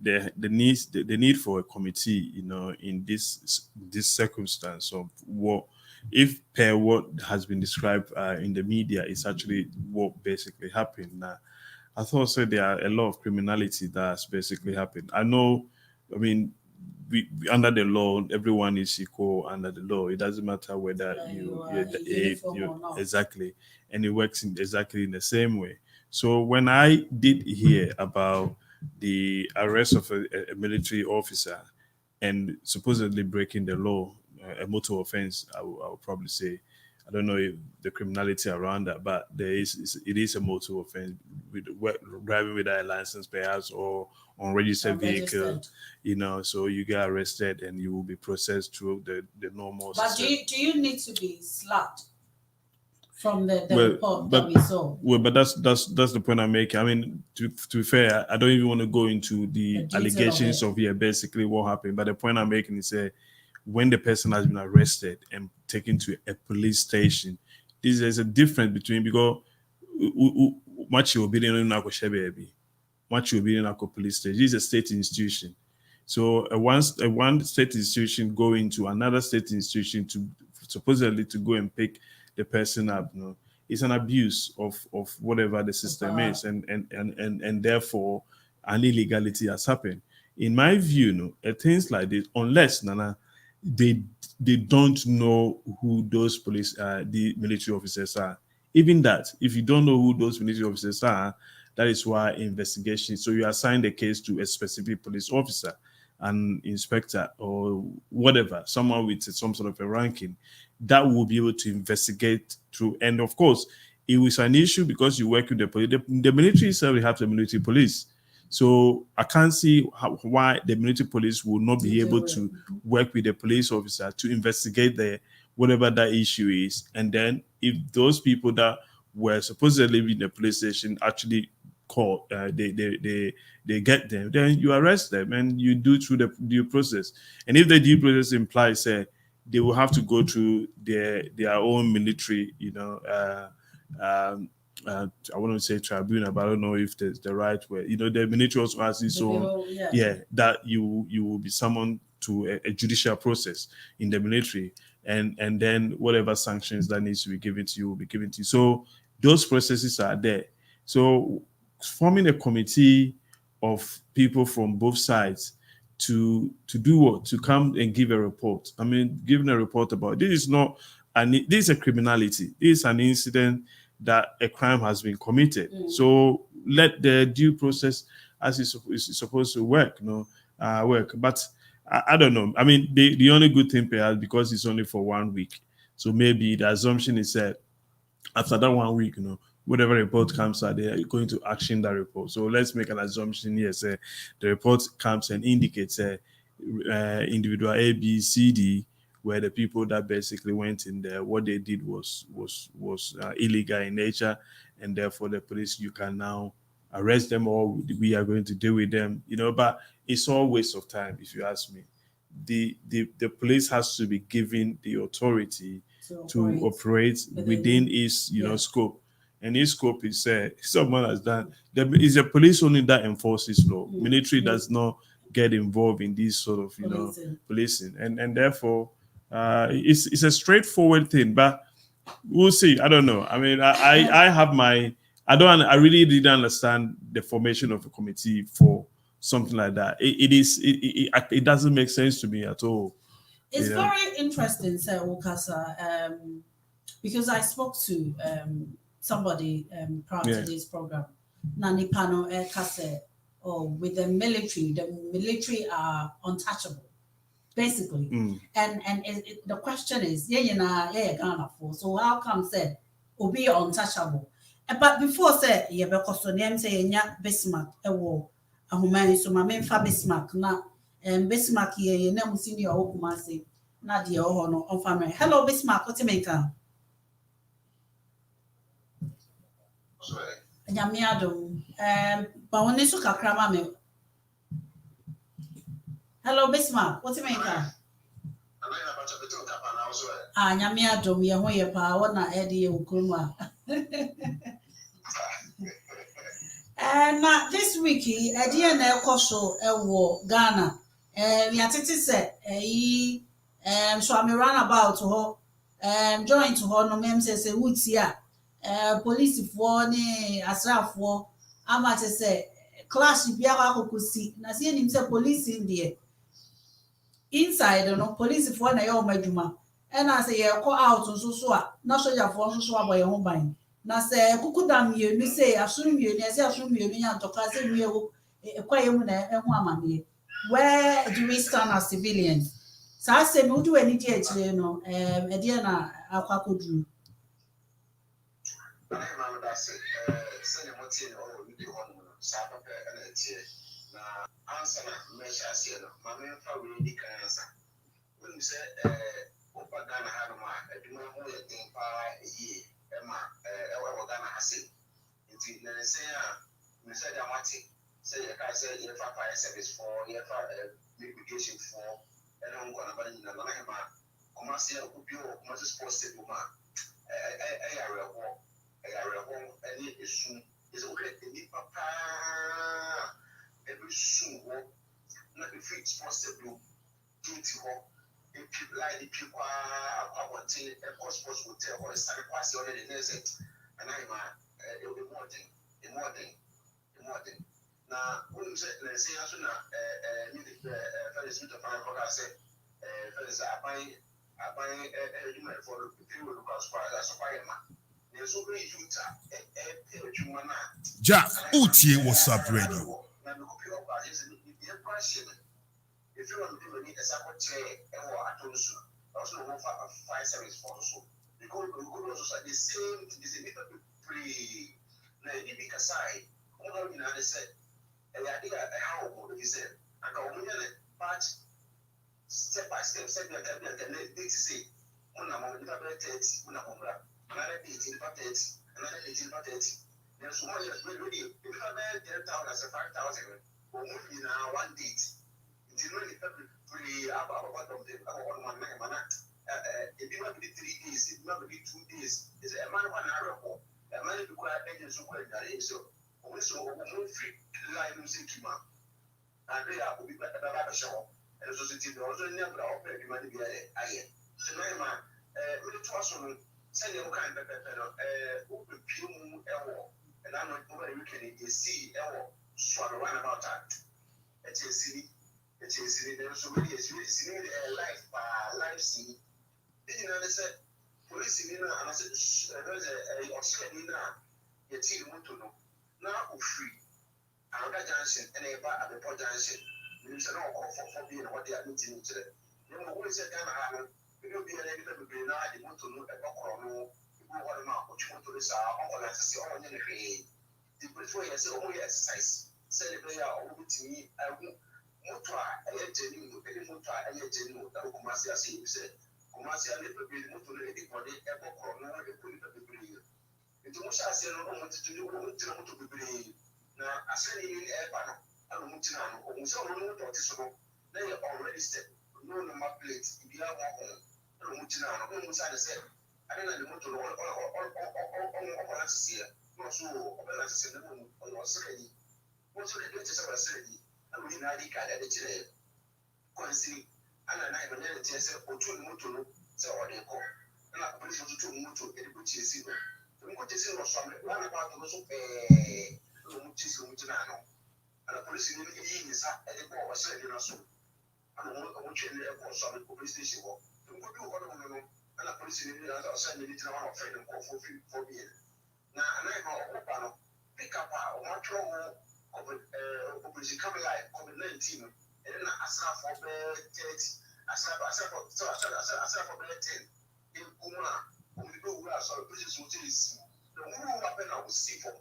[SPEAKER 1] need for a committee, in this circumstance of what if per what has been described in the media is actually what basically happened. Now, I thought there are a lot of criminality that's basically happened. I mean, under the law, everyone is equal under the law. It doesn't matter whether you exactly, and it works exactly in the same way. So when I did hear about the arrest of a military officer and supposedly breaking the law, a motor offense, I will probably say. I don't know if the criminality around that, but it is a motor offense with driving without a license, perhaps, or unregistered vehicle. So you get arrested and you will be processed through the normal.
[SPEAKER 2] But do you need to be slapped from the report that we saw?
[SPEAKER 1] Well, but that's the point I'm making. I mean, to be fair, I don't even want to go into the allegations of basically what happened. But the point I'm making is when the person has been arrested and taken to a police station, there's a difference between because much will be in a police station. This is a state institution. So one state institution going to another state institution to supposedly to go and pick the person up, it's an abuse of whatever the system is, and therefore an illegality has happened. In my view, things like this, unless they don't know who those the military officers are. Even that, if you don't know who those military officers are, that is why investigation. So you assign the case to a specific police officer, an inspector, or whatever, someone with some sort of a ranking that will be able to investigate through. And of course, it was an issue because you work with the police. The military itself have the military police. So I can't see why the military police will not be able to work with the police officer to investigate whatever that issue is. And then if those people that were supposedly in the police station actually call, they get them, then you arrest them and you do through the due process. And if the due process implies they will have to go through their own military, I want to say tribunal, but I don't know if there's the right way. The military also has its own, that you will be summoned to a judicial process in the military, and then whatever sanctions that needs to be given to you will be given to you. So those processes are there. So forming a committee of people from both sides to do what? To come and give a report. I mean, giving a report about this is not this is a criminality. This is an incident that a crime has been committed. So let the due process as it's supposed to work, work. But I don't know. I mean, the only good thing perhaps because it's only for 1 week, so maybe the assumption is that after that 1 week, whatever report comes out, they are going to action that report. So let's make an assumption here. Say the report comes and indicates individual A, B, C, D, where the people that basically went in there, what they did was illegal in nature, and therefore the police you can now arrest them or we are going to deal with them. But it's all waste of time if you ask me. The police has to be given the authority to operate within its scope, and its scope is someone has done. There is a police only that enforces law. Military does not get involved in these sort of policing, and therefore it's a straightforward thing. But we'll see. I don't know. I mean, I have my I really didn't understand the formation of a committee for something like that. It doesn't make sense to me at all.
[SPEAKER 2] It's very interesting, Sir Okasa, because I spoke to somebody prior to this program. Nani Pano Kase, with the military are untouchable, basically. And the question is, Ghana for. So how come said be untouchable? But before said, because the name say Bismarck, ahumani so my fa Bismarck na Bismarck ye na musini ya okumase na de ho no on family. Hello Bismarck, what you make? Nyame adom. Ba woni so kakra ma me. Hello Bismarck, what you make? Nyame adom ye ho ye pa wona e de ye okrum a. Now this week, idea na ekoso ewo Ghana. We are titi say so I'm run about ho join to ho no mem say wutia police for ni asrafo ama say clash bia akokosi na say nim say police in there inside no police for na ye o madwuma e na say ye call out so a na soldier for so aboye ho ban na se kukudam ye mi say asuru mi ye say asuru mi ye nya ntoka say mi ewo ekwaye mu na ehu amane where do we stand as civilians sa say mi udu ani di akire no e de na akwakoduru
[SPEAKER 3] na ma da say say mo tie no o di ho no sa papa na tie na answer na me sha say no ma me fa we di kan answer when say opa Ghana ha no ma eduma ho ye tin pa yi Emma, Ghana has it. It's a say that Mati say you can say you have fire service for you have mitigation for and I'm going to buy in the Lama, commercial, commercial sports table. I are a walk, and it is soon is okay. Papa every soon walk, not the free sports table, duty walk. If people like the people are wanting a sports hotel or a study pass already, and I'm more thing. Now, when you say, let's say, as soon as Felix Smith of America said, Felix, I buy a human for the people who pass by that's why there's so many Utah,
[SPEAKER 4] Jack, Uti, what's up, radio?
[SPEAKER 3] If you want to do a support chair or at also no fire service for so because we go also the same is a little bit pre na any big aside all in other said and I think how he said and I will but step by step said that they say on a moment about 30 on a moment another 18 for 30 another 18 for 30 there's one years really if I had 10,000 as a 5,000 or maybe now one date it's really pretty about of the on one man. It did not be 3 days, it did not be 2 days. It's a man 1 hour. A man required agents who were that so also free line music and they are will be better than a show. And the society also never operate the money. So, man, really trust on send your kind of open pure and I'm not over weekend. You see, swallow one about that. It's a city. It's so many life scene. Then they said, police in and I said, there's a Australian, you team to know. Now, free. another junction and a bar at the port junction. You should know for being what they are meeting each other. You know, who is a Ghana? You will be a little bit now, you want to know a book you go on map, what you want to listen, or let's say, on the way. The bridge way, I say, only exercise. Celebrate our own to me. I won't motor, a genuine, any motor, and a genuine, that will come as I say, you said. Commercial little bit motor, anybody, a book or no, a put it up the bridge. Into which I say, no one to do, to be brave. Now, I said, in a panel, I don't want to know, or so no notice. They are already said, no number plates, if you have one, I don't want to know, I don't say, I don't know the motor or answers here. No, so, or answers in the room, or your serenity. What's the greatest of a serenity? I will not decide at the chair. Coincidentally, and I have an NTS or two motor, so what they call. And I put it to two motor, which is zero. The motor was from one about the most Mutinano. And the police in the evenings at the ball was said in a soup. And I want you in the airport, so the police station. The good you want to know, and the police in the other side, the little amount of friend and call for beer. Now, and I know pick up our natural operation coming like COVID-19, and then I saw for bed 30, I saw for bed 10 in Kuma. When we go, we are sorry, places will taste. The woman who happened, I will see for.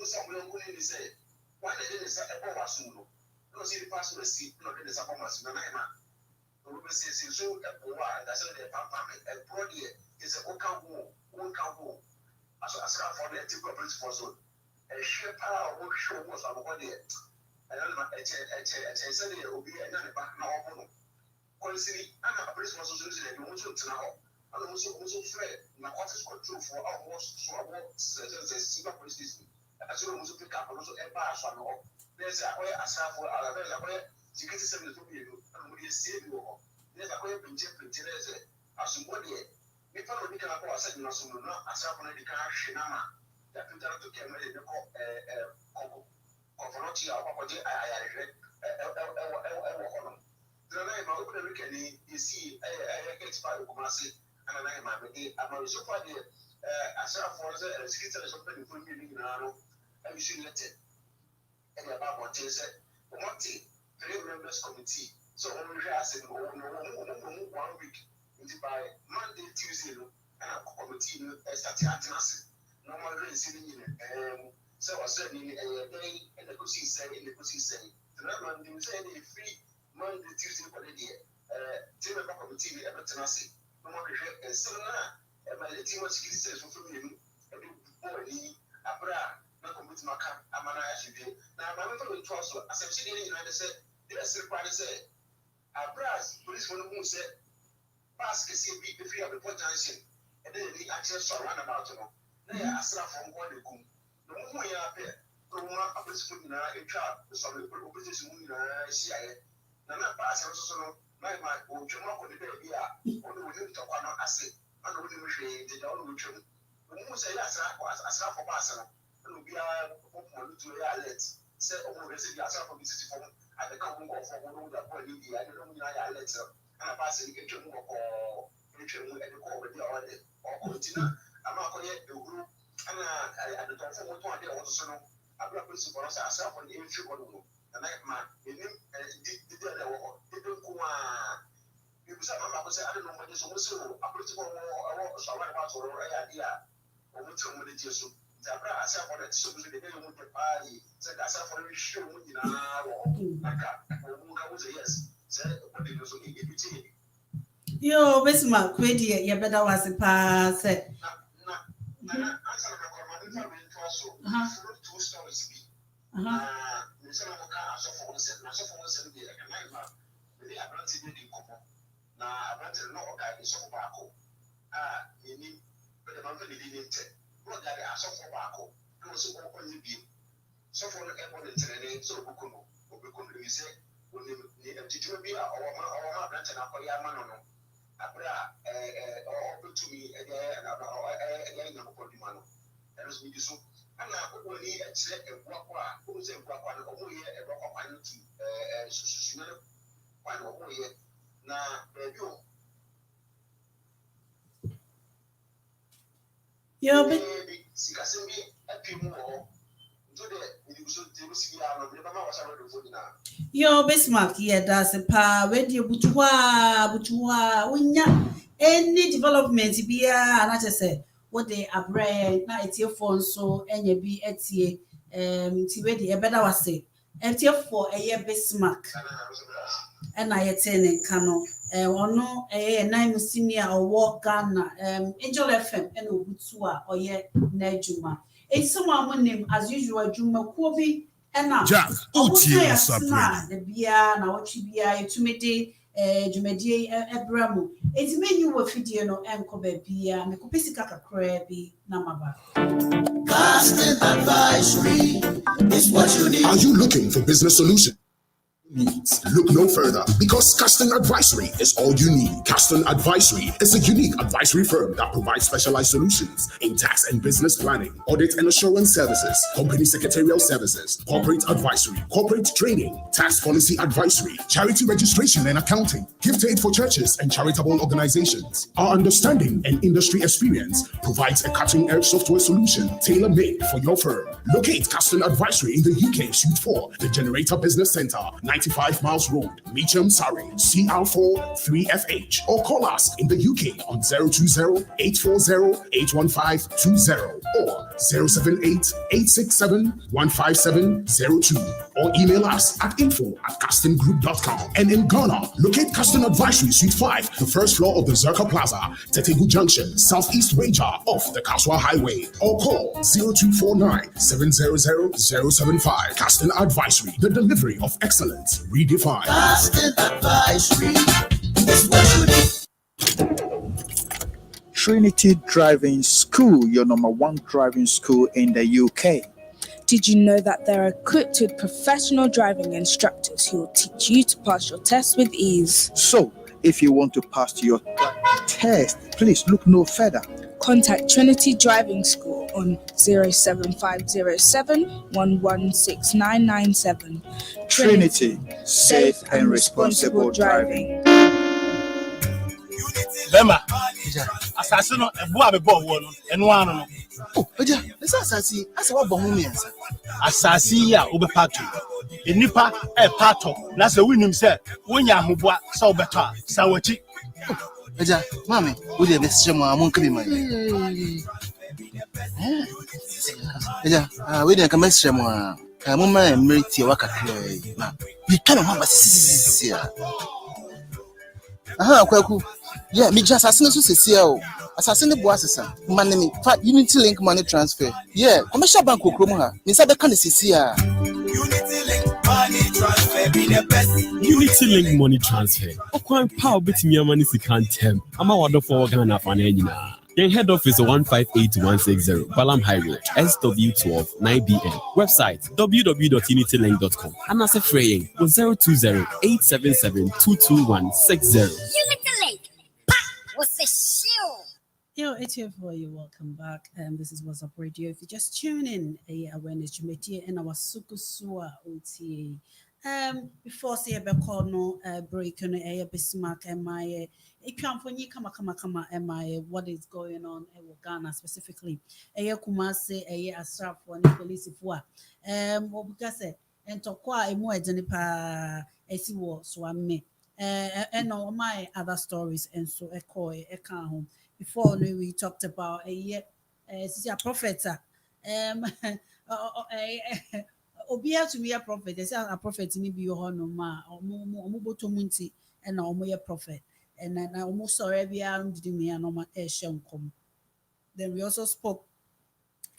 [SPEAKER 3] Somewhere going to say, why did they say a bomb as soon? No, see the pastor receipt, not in the Sapamas in the Naima. The woman says, so a that's a papa, and Brody is a one can go. As I said for the typical principle, so a sheer power will show was on one day. And I'm a said, it will be another back now. Coincidentally, I'm a principal solution, and you want to know. And also fled. My what is control for almost so I want the single police station. I should also pick up and also a bar. There's a way I saw for our security service to be and we save you. There's a way to there's a somebody. If I don't become a second or so, not as I want to become Shinama. That people to come in the Confronti or what I regret. The name of the weekend, you see, I expire Kumasi. And I'm so far there. I saw for the secretary of the community now, and we should let it. And about what is it? One thing, 3 members committee. So when we are saying, 1 week, by Monday, Tuesday, and a committee started at us. No more sitting in so I said in a day, and the pussy say, the Monday, say, free Monday, Tuesday, for the day. Team of committee, Everton, I say. And so now, my team was says from him, every boy, Abra, not complete my car, Amana, now, my member will trust, as I'm sitting in United said, there's a party said, Abra's police one who said, Pass the CB if you have a potential, and then the access are run about you. They are from one of them. The moment you are there, the one up is put in a trap, the solid opposition, CIA. Nana pass also. My own Jama on the baby, only we need to one acid, and we need the only which we say as a for Barcelona, and we are open to let's say, oh, they say, as for the city form, and the common for one of the body, I don't know, I let's and a passing get you or and the call with the order or continue. I'm not going to group, and at the top of what I also know, I'm not putting for us ourselves on the entry one. And like man, did you go because I say, I don't know what is also a political or so about or idea or which one with the Jesus. Zabra, I said for that, so the day with the party, said I said for the show, you know, like a yes, said, but it was only if
[SPEAKER 2] Yo, Miss Mark, you better was a pass.
[SPEAKER 3] answer my comment, two stories. Some of the cars of one set, not so for one set, the economic the advantage in Copo. Now, advantage no guy is so Baako. You need, but the monthly didn't take. What that are so for Baako, and also only be so for the airport in training, so we could say, when you need to be our branch and our man. Abra, open to me again, and I'm going to man. And as we do so. And now, when he had said a guapa, who was a guapa, and over here, a rock of one to Susan, one over here. Now,
[SPEAKER 2] Yo,
[SPEAKER 3] baby, see, I send me a few more.
[SPEAKER 2] Yo, Bismarck, yeah, that's a pa, where you butua, unya, any development, be and I just say, what they are brand, now it's your phone, so, and you be at ye, ready, a better was say, and for a year Bismarck, and I attend in Kano, or no, a nine senior or walk Ghana, Angel FM, and Ubutua, or yet Nejuma. It's someone named as usual, Juma Kobe.
[SPEAKER 4] Jack, Uti was up
[SPEAKER 2] the beer, now what you be a tumidi, Jumedi, Ebramu. It's menu of video no Encobe beer, Mekopisica crabby, Namaba.
[SPEAKER 5] Casting advisory is what you need.
[SPEAKER 6] Are you looking for business solutions? Look no further, because Caston Advisory is all you need. Caston Advisory is a unique advisory firm that provides specialized solutions in tax and business planning, audit and assurance services, company secretarial services, corporate advisory, corporate training, tax policy advisory, charity registration and accounting, gift aid for churches and charitable organizations. Our understanding and industry experience provides a cutting-edge software solution tailor-made for your firm. Locate Caston Advisory in the UK, Suite 4, the Generator Business Center, 95 Miles Road, Meacham, Surrey, CR4 3FH, or call us in the UK on 020-840-81520 or 078-867-15702, or email us at info@castongroup.com. And in Ghana, locate Caston Advisory Suite 5, the first floor of the Zerka Plaza, Tetegu Junction, Southeast Ranger off the Kaswa Highway, or call 0249-700-075. Caston Advisory, the delivery of excellence redefined.
[SPEAKER 5] Casting advisory is what you need.
[SPEAKER 7] Trinity Driving School, your number one driving school in the UK.
[SPEAKER 8] Did you know that they're equipped with professional driving instructors who will teach you to pass your test with ease?
[SPEAKER 7] So, if you want to pass your test, please look no further.
[SPEAKER 8] Contact Trinity Driving School on 07507 116997.
[SPEAKER 7] Trinity, safe and responsible driving.
[SPEAKER 9] Bema, assassin, a boy, one, and one.
[SPEAKER 5] Oh, this assassin, I saw Bohemians.
[SPEAKER 9] Assassin, Uberpato. A nipper, a pato, that's a winning set. When you have so better, Sawachi.
[SPEAKER 5] Mammy, would you have a monk? We didn't come as a woman and married to Waka. You cannot have a sister. Aha, Kwaku. Yeah, me just assassin to assassin the boss, money, Unity Link money transfer. Yeah, commercial bank will come her. Miss Abba can see here.
[SPEAKER 10] Unity Link money transfer. Okwan power bit me money si can't tell. I'm a wonder for Ghana Fanina. Then head office 158160 Balam High Road, SW12 9BN. Website www.unitylink.com. And as a fraying 020-877-22160.
[SPEAKER 11] Unity Link. What's the show?
[SPEAKER 2] Yo, it's here for you. Welcome back. This is What's Up Radio. If you just tune in, awareness Jumetia and our Sukusua OTA. Before say a call no break on a Bismarck MIA. If you come MIA, what is going on in Ghana specifically? Kumase, Asraf, one police for what because and to qua a more jenipa esiwo swami. And all my other stories and so a home. Before we talked about a prophet. Obia to be a prophet. They say a prophet in be your no ma or muboto munti and a prophet. And then I almost saw every did me and on my come. Then we also spoke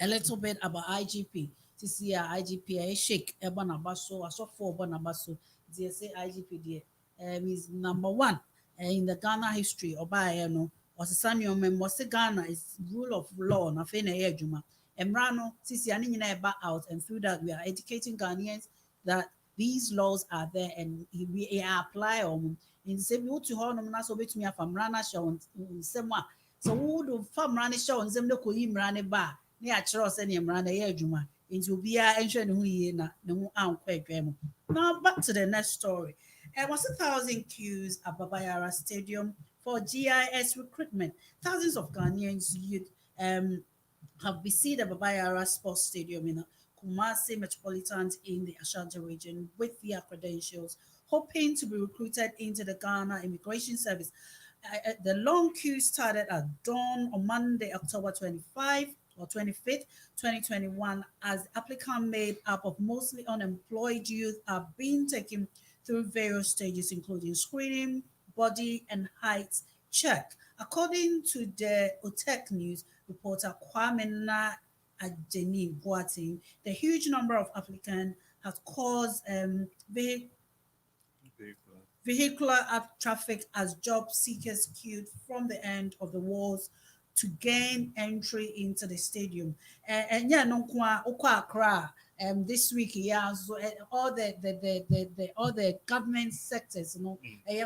[SPEAKER 2] a little bit about IGP. To see IGP a shake a banabaso, a soft for banabaso. They say IGP is number one in the Ghana history or by was a Samuel Mem was the Ghana is rule of law na fe na ejuma. Emrano, sisi ani nyina back out, and through that we are educating Ghanaians that these laws are there and we apply them. In the same way to hold them, so bet me from Rana show in sema. So who do from Rana show and them no ko imrane ba near Charles and Emrana ejuma into be a entry who ye na no ankwedwemo. Now back to the next story. There was 1,000 queues at Babayara Stadium for GIS recruitment. Thousands of Ghanaians youth have besieged the Babayara Sports Stadium in Kumasi metropolitans in the Ashanti region with their credentials, hoping to be recruited into the Ghana Immigration Service. The long queue started at dawn on Monday, October 25 or 25th, 2021, as applicants made up of mostly unemployed youth are being taken through various stages, including screening, body and height check. According to the OTEC News reporter Kwame Ajeni Boateng, the huge number of applicants has caused vehicular traffic as job seekers queued from the end of the walls to gain entry into the stadium. And yeah, no Accra. This week, yeah, so all the government sectors,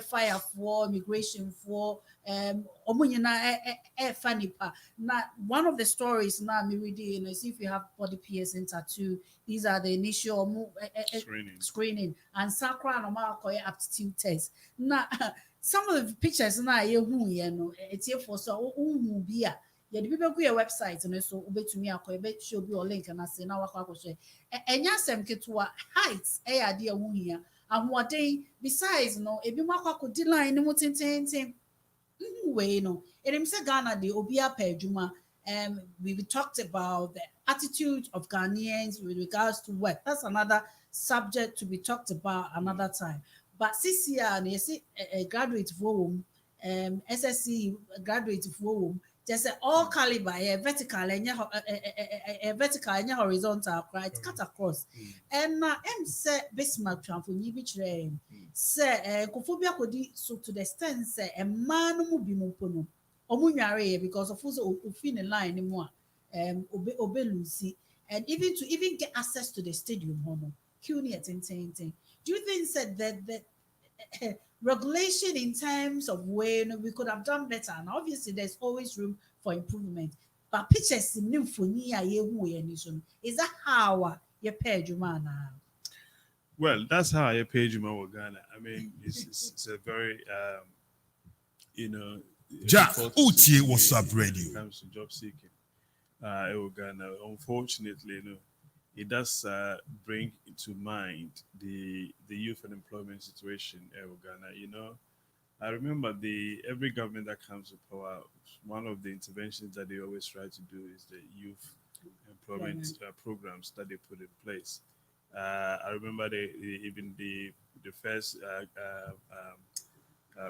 [SPEAKER 2] fire for immigration for fanipa. Now, one of the stories now me reading is if you have body piercing tattoo, these are the initial screening and sacral normal aptitude test. Now, some of the pictures now it's here for so be yeah, the people go your website and so obey to me show be or link and I say now and yasem ketua heights idea here and what day besides no ebi makwa di line no tintin way no it say Ghana the obia pejuma we talked about the attitude of Ghanaians with regards to work. That's another subject to be talked about another time. But CCR you see a graduate forum SSC graduate forum just all caliber vertical and vertical and horizontal right cut across and say Bismarck transfer be train say kofobia kodi so to the extent say a man mu bi mu pono omunware because of who's ofin the line anymore obe lucy and even get access to the stadium hono queue near ten. Do you think said that regulation in terms of when we could have done better, and obviously there's always room for improvement, but pictures in is that how you pay Jumana?
[SPEAKER 1] Well, that's how I pay Juma Ghana. I mean, it's a very you know,
[SPEAKER 4] Jack,
[SPEAKER 1] difficult
[SPEAKER 4] Uche,
[SPEAKER 1] situation
[SPEAKER 4] what's up,
[SPEAKER 1] when
[SPEAKER 4] radio?
[SPEAKER 1] it comes to job seeking. Ghana, unfortunately, it does bring to mind the youth unemployment situation in Ghana. I remember every government that comes to power, one of the interventions that they always try to do is the youth employment programs that they put in place. I remember even the first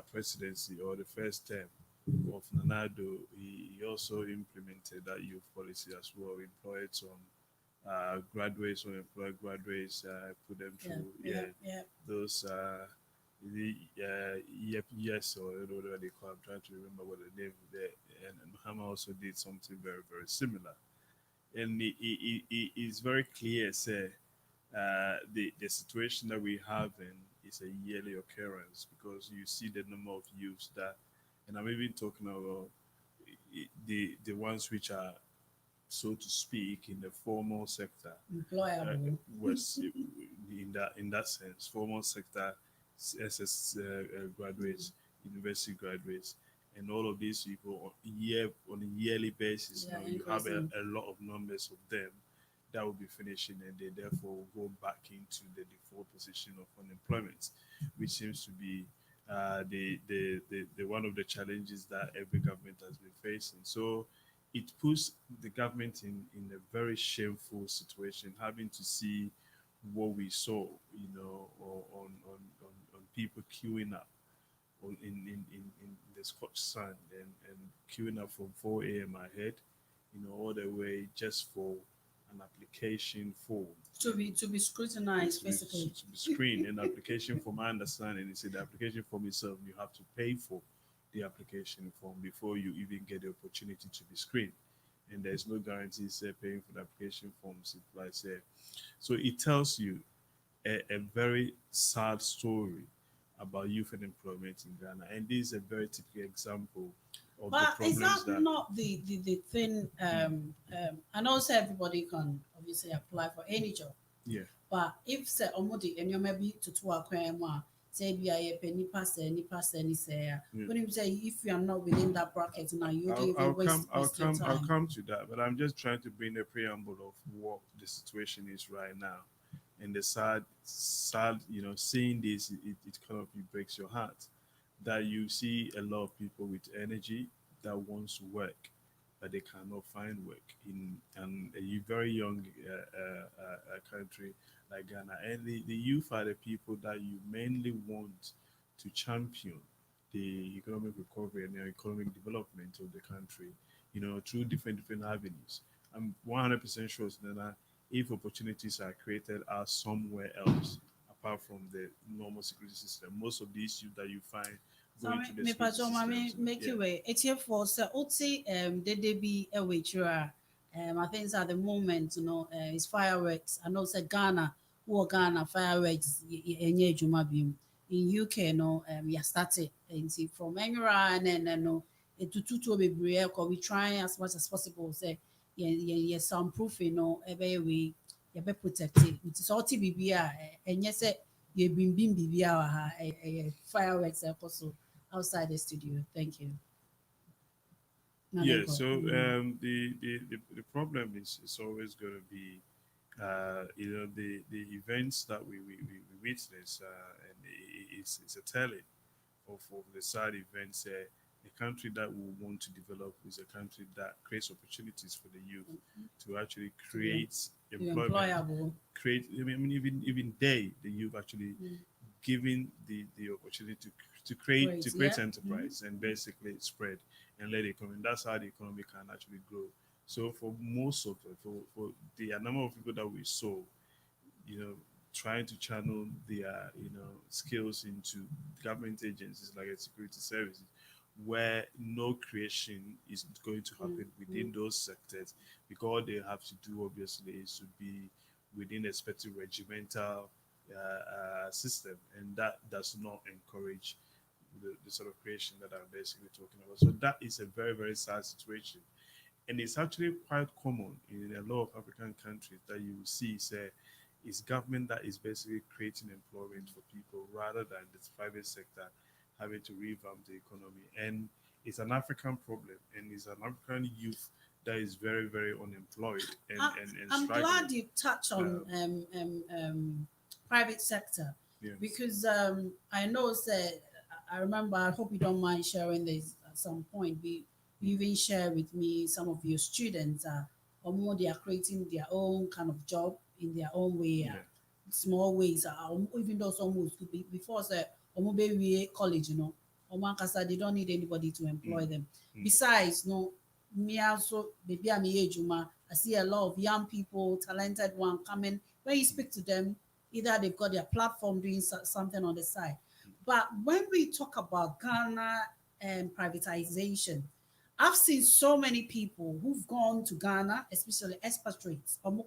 [SPEAKER 1] presidency or the first term of Nanado, he also implemented that youth policy as well. Employed some graduates or employed graduates, put them through those yes, or whatever they call. I'm trying to remember what the name there. And Mahama also did something very very similar, and it is very clear. Say the situation that we have in is a yearly occurrence because you see the number of youths that, and I'm even talking about the ones which are, so to speak, in the formal sector, was in that sense, formal sector, SS graduates, university graduates, and all of these people on a yearly basis. You have a lot of numbers of them that will be finishing, and they therefore will go back into the default position of unemployment, which seems to be the one of the challenges that every government has been facing. So it puts the government in a very shameful situation, having to see what we saw, on people queuing up in the Scotch sun and queuing up from 4 a.m. ahead, all the way just for an application form
[SPEAKER 2] to be scrutinized, basically.
[SPEAKER 1] To be screened. An application form, my understanding is the application form itself, you have to pay for the application form before you even get the opportunity to be screened. And there's no guarantee, say, paying for the application forms implies there. So it tells you a very sad story about youth unemployment in Ghana. And this is a very typical example of the problems.
[SPEAKER 2] But is that not the thing? And also everybody can obviously apply for any job.
[SPEAKER 1] Yeah.
[SPEAKER 2] But if say omodi and you maybe to say be a penny pass any say. When you say if you are not within that bracket now, you don't even waste your time.
[SPEAKER 1] I'll come to that, but I'm just trying to bring a preamble of what the situation is right now. And the sad, seeing this, it kind of it breaks your heart that you see a lot of people with energy that wants to work, but they cannot find work in a very young country like Ghana. And the youth are the people that you mainly want to champion the economic recovery and the economic development of the country, through different avenues. I'm 100% sure that if opportunities are created are somewhere else apart from the normal security system, most of the issues that you find
[SPEAKER 2] So
[SPEAKER 1] going to the
[SPEAKER 2] me
[SPEAKER 1] security
[SPEAKER 2] patcho mami
[SPEAKER 1] systems,
[SPEAKER 2] make
[SPEAKER 1] yeah.
[SPEAKER 2] you way. It's here for say oti they be a waitress. I think at the moment, it's fireworks. I know say Ghana, Ghana fireworks enye juma bim. In UK no ya started and see from Engra and then no it to be brave we trying as much as possible say yeah soundproof ebe we be protected. It is all TBB and yes you been bibi ha fireworks so outside the studio. Thank you.
[SPEAKER 1] Yeah, so the problem is it's always going to be the events that we witness, and it's a telling of the sad events. A country that we want to develop is a country that creates opportunities for the youth to actually create employment,
[SPEAKER 2] Employable.
[SPEAKER 1] create. I mean, even the youth actually giving the opportunity to create enterprise and basically spread and let it come in. That's how the economy can actually grow. So for most of it, for the number of people that we saw, trying to channel their skills into government agencies like a security services, where no creation is going to happen within those sectors, because all they have to do obviously is to be within a specific regimental system, and that does not encourage the sort of creation that I'm basically talking about. So that is a very, very sad situation. And it's actually quite common in a lot of African countries that you will see, say, it's government that is basically creating employment for people rather than the private sector having to revamp the economy. And it's an African problem, and it's an African youth that is very, very unemployed and
[SPEAKER 2] I'm
[SPEAKER 1] struggling.
[SPEAKER 2] glad you touch on private sector because I know say I remember. I hope you don't mind sharing this at some point. You even share with me some of your students they are creating their own kind of job in their own way, small ways. Even though some would could be before say baby college, they don't need anybody to employ them. Besides, no, me also baby I'm Juma. I see a lot of young people, talented one coming. When you speak to them, either they've got their platform doing something on the side. But when we talk about Ghana and privatization, I've seen so many people who've gone to Ghana, especially expatriates, and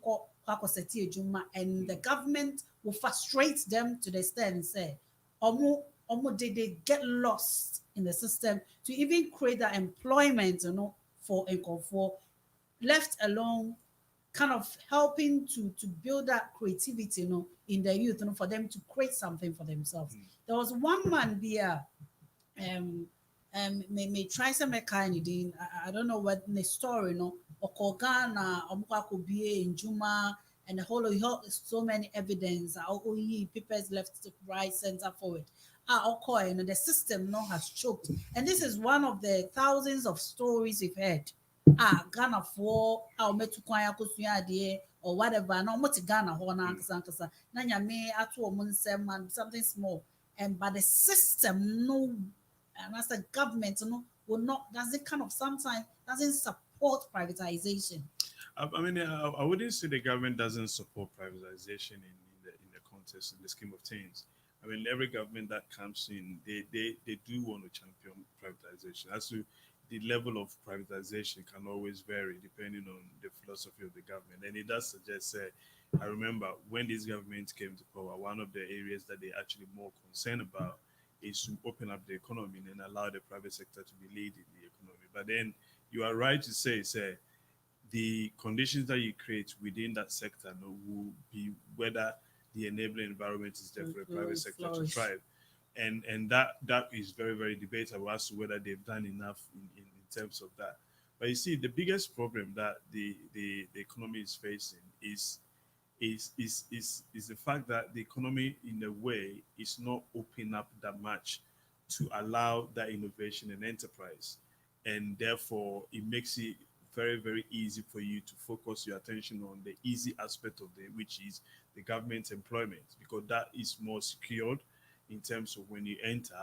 [SPEAKER 2] the government will frustrate them to the extent say, they get lost in the system to even create that employment, for left alone kind of helping to build that creativity, in the youth, for them to create something for themselves. There was one man there, may try some kind of thing. I don't know what the story, or Ghana, could be in Juma, and the whole of so many evidence, papers left, right, center, forward. And the system has choked. And this is one of the thousands of stories we've heard. Ghana for our metukwan akosua or whatever. No more Ghana hona kasa. Na nyame ato omunsem something small. And but the system and as the government will not doesn't kind of sometimes doesn't support privatization.
[SPEAKER 1] I mean, I wouldn't say the government doesn't support privatization in the context, in the scheme of things. I mean, every government that comes in, they do want to champion privatization. As to the level of privatization can always vary depending on the philosophy of the government. And it does suggest, I remember when this government came to power, one of the areas that they're actually more concerned about is to open up the economy and allow the private sector to be leading the economy. But then you are right to say, the conditions that you create within that sector will be whether the enabling environment is there for the private sector to thrive. and that is very very debatable as to whether they've done enough in terms of that. But you see, the biggest problem that the economy is facing is the fact that the economy in a way is not open up that much to allow that innovation and enterprise, and therefore it makes it very very easy for you to focus your attention on the easy aspect of the, which is the government employment, because that is more secured in terms of when you enter,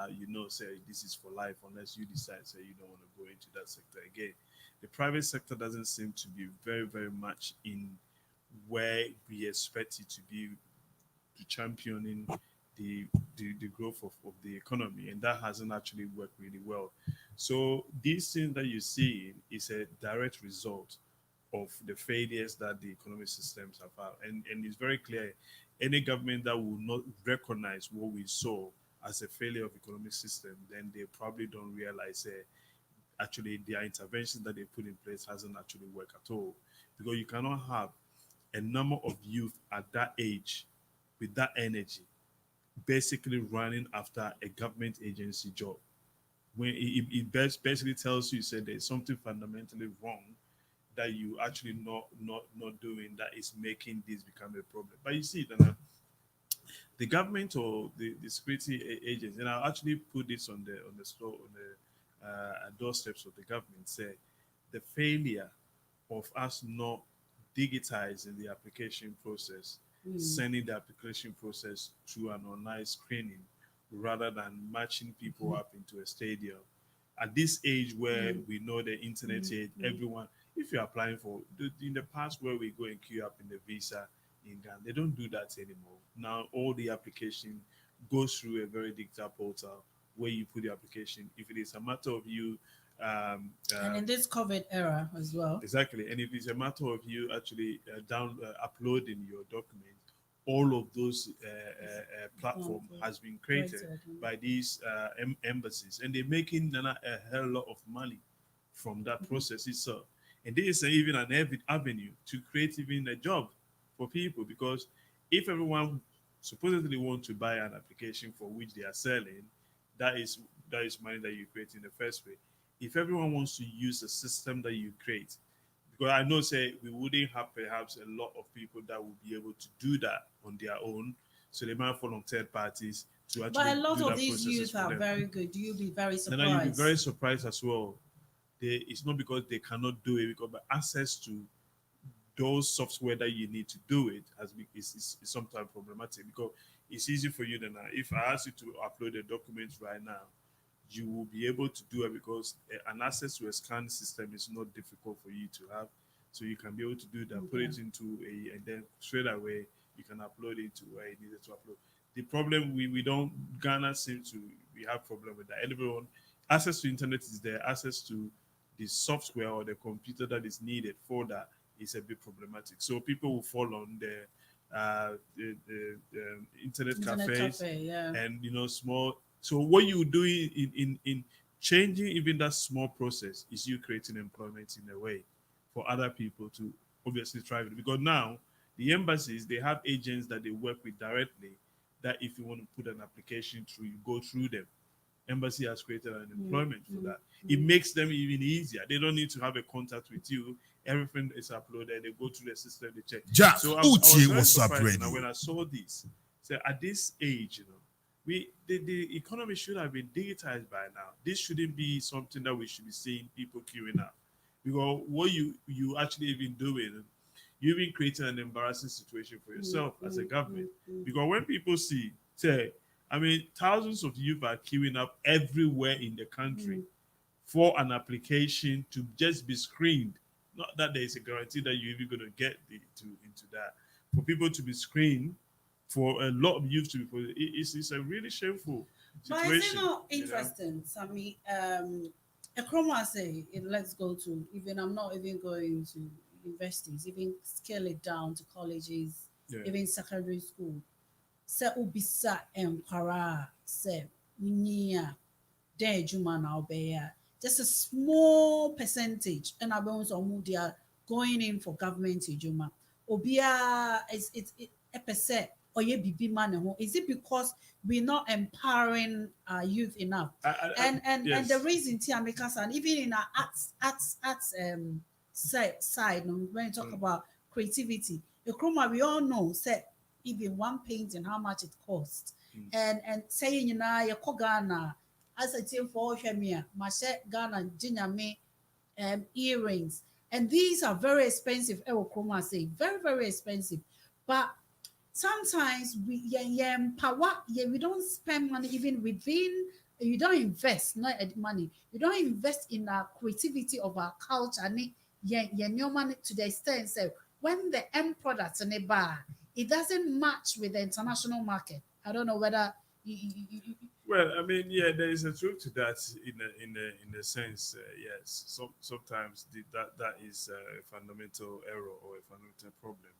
[SPEAKER 1] say this is for life unless you decide say you don't want to go into that sector again. The private sector doesn't seem to be very very much in where we expect it to be, to championing the growth of the economy, and that hasn't actually worked really well. So these things that you see is a direct result of the failures that the economic systems have had. And it's very clear, any government that will not recognize what we saw as a failure of economic system, then they probably don't realize actually their intervention that they put in place hasn't actually worked at all. Because you cannot have a number of youth at that age with that energy basically running after a government agency job, when basically tells you, say there's something fundamentally wrong that you actually not doing, that is making this become a problem. But you see that the government or the security agents, and I'll actually put this on the store on the doorsteps of the government, say the failure of us not digitizing the application process, sending the application process through an online screening rather than matching people up into a stadium. At this age where we know the internet age, everyone, if you're applying for, in the past where we go and queue up in the visa in Ghana, they don't do that anymore. Now all the application goes through a very digital portal where you put the application. If it is a matter of you,
[SPEAKER 2] and in this COVID era as well.
[SPEAKER 1] Exactly. And if it's a matter of you actually uploading your document, all of those platform has been created by these embassies, and they're making a hell lot of money from that process itself. And this is even an avenue to create even a job for people, because if everyone supposedly want to buy an application for which they are selling, that is money that you create in the first place. If everyone wants to use the system that you create, because I know, say, we wouldn't have perhaps a lot of people that would be able to do that on their own, so they might fall on third parties to actually.
[SPEAKER 2] But a lot
[SPEAKER 1] do
[SPEAKER 2] of
[SPEAKER 1] that
[SPEAKER 2] these youth are very good. You'll be very surprised.
[SPEAKER 1] And then you'll be very surprised as well. It's not because they cannot do it, because but access to those software that you need to do it is sometimes problematic, because it's easy for you then. If I ask you to upload a document right now, you will be able to do it, because an access to a scan system is not difficult for you to have. So you can be able to do that, put it into and then straight away you can upload it to where you needed to upload. The problem we don't, Ghana seems to, we have problem with that. Everyone, access to internet is there, access to the software or the computer that is needed for that is a bit problematic. So people will fall on the internet cafes and small. So what you do in changing even that small process is you creating employment in a way for other people to obviously thrive. Because now the embassies, they have agents that they work with directly, that if you want to put an application through, you go through them. Embassy has created an employment for that. It makes them even easier. They don't need to have a contact with you. Everything is uploaded. They go through the system, they check.
[SPEAKER 4] Jack,
[SPEAKER 1] So I was very
[SPEAKER 4] what's up,
[SPEAKER 1] surprised
[SPEAKER 4] radio?
[SPEAKER 1] when I saw this. So at this age, the economy should have been digitized by now. This shouldn't be something that we should be seeing people queuing up. Because what you actually even doing, you've been creating an embarrassing situation for yourself as a government. Because when people see, say, thousands of youth are queuing up everywhere in the country for an application to just be screened. Not that there is a guarantee that you're even going to get into that. For people to be screened, for a lot of youth to be, it's a really shameful situation.
[SPEAKER 2] But is it not interesting, Sammy? Ekroma say, let's go to, even I'm not even going to universities, even scale it down to colleges, even secondary school. Se ubisa enkwara se unia de juma na obeya. Just a small percentage, and I they are going in for government juma. Obia it's a percent ɔyɛ bibi ma ne ho? Is it because we're not empowering our youth enough? And the reason Tiamika and even in our arts side, when you talk about creativity, the chroma we all know say even one painting how much it costs. And saying you Ghana as a team for Shemia, Mashe Ghana Jinyame earrings. And these are very expensive. Chroma say very, very expensive. But sometimes we power we don't spend money even within. You don't invest not money. You don't invest in our creativity of our culture. And your money to the extent so when the end products in a bar, it doesn't match with the international market. I don't know whether
[SPEAKER 1] Well, I mean, yeah, there is a truth to that in a sense. Yes, sometimes that is a fundamental error or a fundamental problem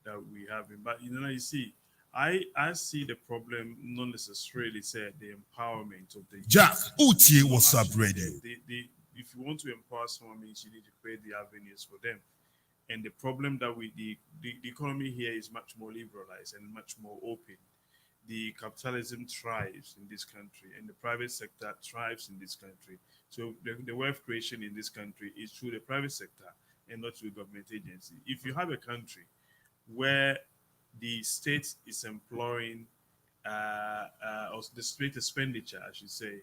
[SPEAKER 1] that we have. But you see, I see the problem not necessarily say the empowerment of the youth.
[SPEAKER 4] Jack, Uchi, what's up, radio?
[SPEAKER 1] If you want to empower someone, means you need to create the avenues for them. And the problem that the economy here is much more liberalized and much more open. The capitalism thrives in this country and the private sector thrives in this country. So the wealth creation in this country is through the private sector and not through government agency. If you have a country where the state is employing or the state expenditure, I should say,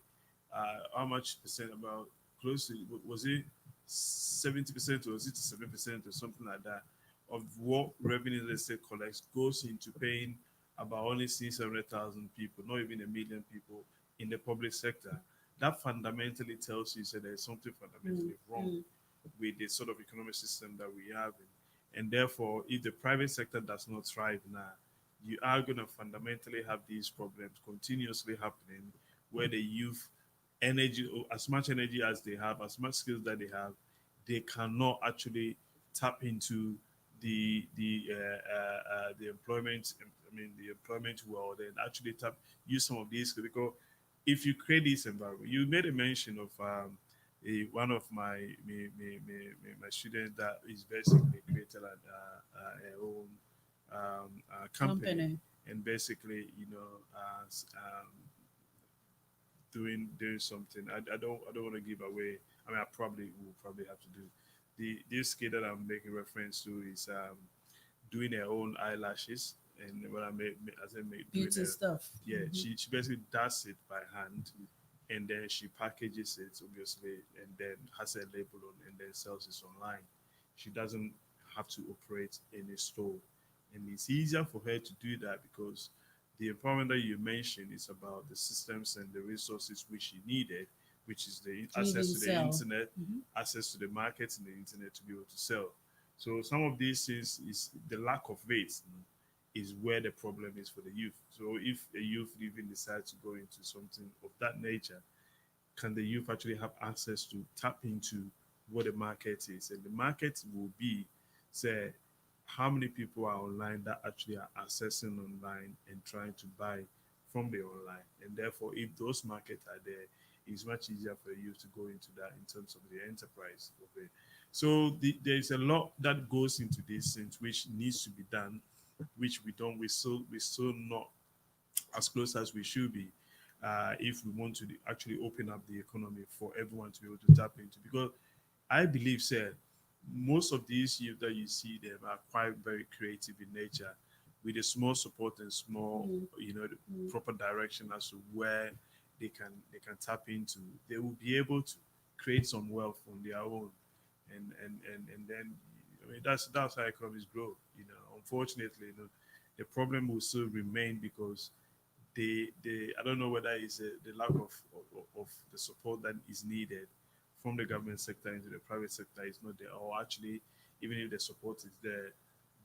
[SPEAKER 1] how much percent, about close to, was it 70% or 67% or something like that of what revenue the state collects goes into paying about only 600,000 people, not even 1 million people in the public sector. That fundamentally tells you that there's something fundamentally wrong with the sort of economic system that we have. And therefore, if the private sector does not thrive now, you are going to fundamentally have these problems continuously happening where the youth energy, as much energy as they have, as much skills that they cannot actually tap into the employment. I mean, the employment world and actually use some of these, because if you create this environment, you made a mention of one of my students that is basically created a own company and basically doing something. I don't want to give away. I mean, I will probably have to do this kid that I'm making reference to is doing her own eyelashes. And when I make
[SPEAKER 2] beauty stuff.
[SPEAKER 1] Yeah, she basically does it by hand, and then she packages it obviously, and then has a label on, and then sells it online. She doesn't have to operate in a store, and it's easier for her to do that because the empowerment that you mentioned is about the systems and the resources which she needed, which is the access to the internet, access to the markets and the internet to be able to sell. So some of these things is the lack of it. Is where the problem is for the youth. So if a youth even decides to go into something of that nature, can the youth actually have access to tap into what the market is? And the market will be, say, how many people are online that actually are accessing online and trying to buy from the online. And therefore, if those markets are there, it's much easier for the youth to go into that in terms of the enterprise of it. So there's a lot that goes into this, which needs to be done, which we're still not as close as we should be if we want to actually open up the economy for everyone to be able to tap into. Because I believe, sir, most of these youth that you see them are quite very creative in nature, with a small support and small, proper direction as to where they can tap into. They will be able to create some wealth on their own, and then I mean, that's how economies grow. Unfortunately, the problem will still remain because they I don't know whether it's the lack of the support that is needed from the government sector into the private sector is not there, or actually, even if the support is there,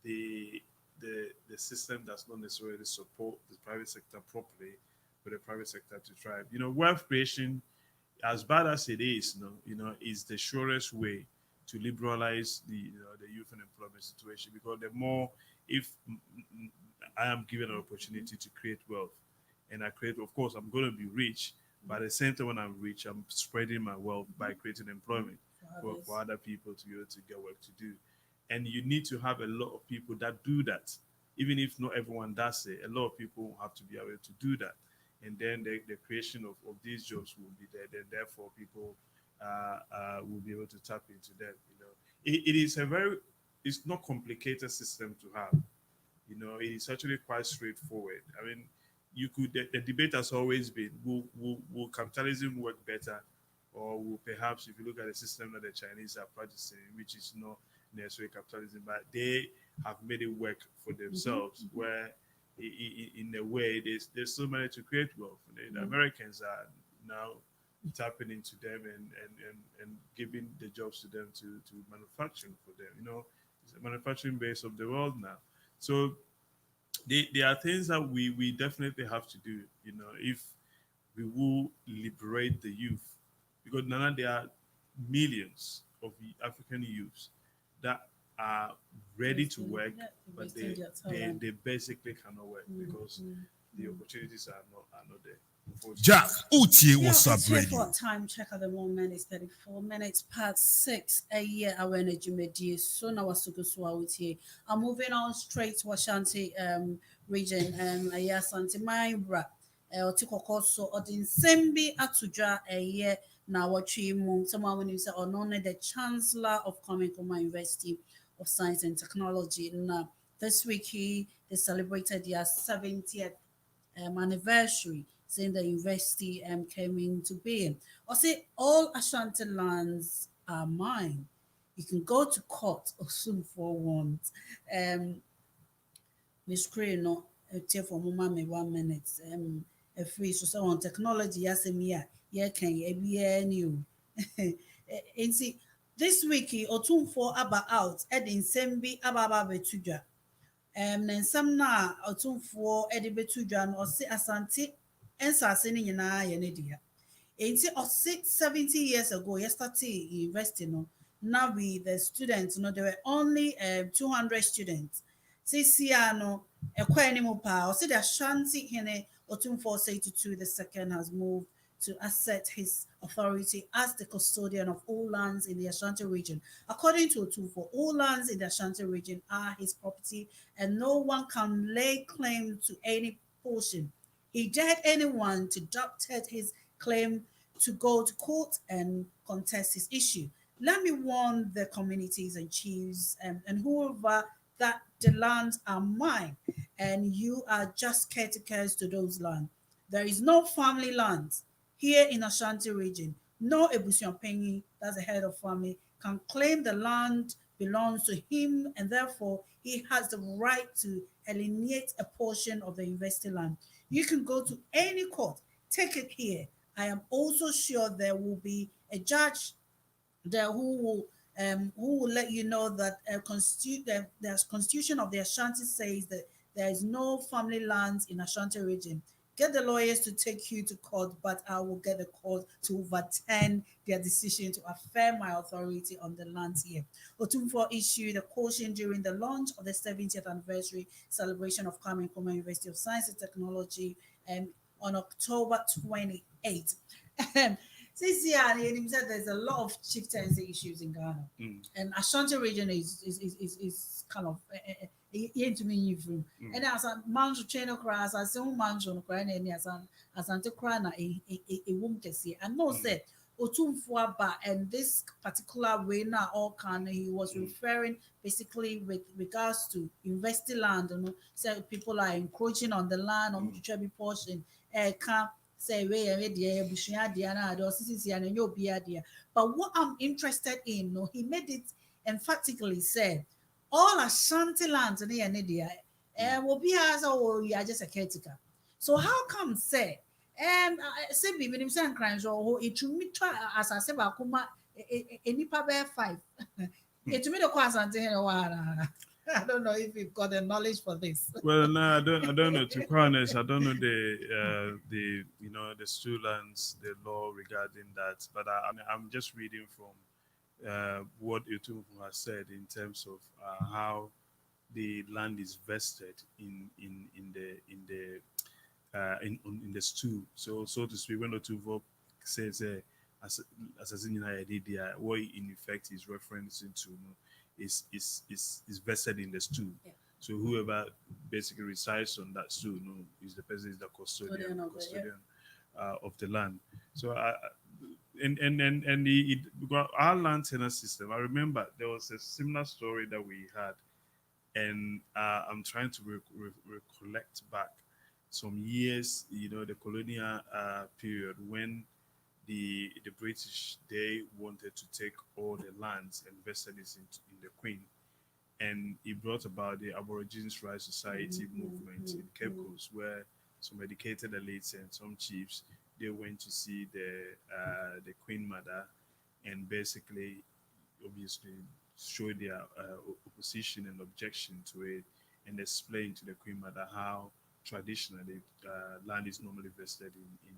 [SPEAKER 1] the system does not necessarily support the private sector properly for the private sector to thrive. Wealth creation, as bad as it is, is the surest way to liberalize the youth and employment situation, because the more, if I am given an opportunity to create wealth and I create, of course I'm going to be rich, but at the same time when I'm rich, I'm spreading my wealth by creating employment for other people to be able to get work to do. And you need to have a lot of people that do that. even if not everyone does it, a lot of people have to be able to do that. And then the creation of these jobs will be there. Then therefore people will be able to tap into them. It is it's not complicated system to have. It is actually quite straightforward. I mean, the debate has always been, will capitalism work better, or will perhaps, if you look at the system that the Chinese are practicing, which is not necessarily capitalism, but they have made it work for themselves, where in a way there's so many to create wealth. The Americans are now tapping into them and giving the jobs to them to manufacturing for them. It's a manufacturing base of the world now. So there are things that we definitely have to do, if we will liberate the youth. Because now there are millions of African youths that are ready to work, but they basically cannot work because the opportunities are not there.
[SPEAKER 4] Ja, Utie was up
[SPEAKER 2] It's here
[SPEAKER 4] radio.
[SPEAKER 2] for time check at the moment. It's 34 minutes past 6. A year our energy media. So now Sukuswa. I'm moving on straight to Ashanti region. Asante Maibra. Otiko so Odin Sembi Atuja a year now watching someone when you say Onone the Chancellor of Oman University of Science and Technology. Now this week they celebrated their 70th anniversary since the university came into being. I say all Ashanti lands are mine. You can go to court or soon for once. Miss Cray, no, for me 1 minute. A free so on technology, yes, yeah, can you new. And see, this week, or for about out, Edin Sembi Ababa Betuja. Na nsɛm no a ɔtomfoɔ de bɛto dwa no ɔse asante nsase no nyinaa yɛ ne dea enti ɔse 70 years ago yɛstarted university no now we the students there were only 200 students sesia no ɛkɔ anim paa ɔse the Ashanti hene Otumfuo Osei the second has moved to assert his authority as the custodian of all lands in the Ashanti region. According to Otumfuo, all lands in the Ashanti region are his property and no one can lay claim to any portion. He dared anyone to doubt his claim to go to court and contest his issue. Let me warn the communities and chiefs and whoever that the lands are mine and you are just caretakers to those lands. There is no family lands here in Ashanti region. No Ebusiampenyi, that's the head of family, can claim the land belongs to him and therefore he has the right to alienate a portion of the university land. You can go to any court, take it here. I am also sure there will be a judge there who will let you know that the constitution of the Ashanti says that there is no family lands in Ashanti region. Get the lawyers to take you to court, but I will get the court to overturn their decision to affirm my authority on the lands here. Otumfuo issued a caution during the launch of the 70th anniversary celebration of Kwame Nkrumah University of Science and Technology on October 28th. This year, he said there's a lot of chieftaincy issues in Ghana, and Ashanti region is kind of into me from. And as a man's chain of cries, as a man's on crying, and as Santa Crana, a woman can see. And no said Otumfuo Ba, and this particular way now, all can he was referring basically with regards to investing land. So people are encroaching on the land, on which every portion, can say but what I'm interested in, he made it emphatically said all Ashanti lands in the will be as you are just a caretaker. So how come say say be minimum and crimes or it to me try as I say Bakuma any paper 5 it to me the question I don't know if you've got the knowledge for this.
[SPEAKER 1] Well, no, I don't know. To be honest, I don't know the the students, the law regarding that. But I'm just reading from what Otumfuo has said in terms of how the land is vested in the stew. So to speak, when Otumfuo says as a what in effect is referencing to is vested in the stew.
[SPEAKER 2] Yeah.
[SPEAKER 1] So whoever basically resides on that stool, is the person is the custodian of the land. So because our land tenure system. I remember there was a similar story that we had, and I'm trying to recollect back some years, the colonial period when the British, they wanted to take all the lands and vested it in the Queen, and it brought about the Aborigines Rights Society movement in Cape Coast, where some educated elites and some chiefs, they went to see the Queen Mother, and basically, obviously, show their opposition and objection to it, and explain to the Queen Mother how traditionally land is normally vested in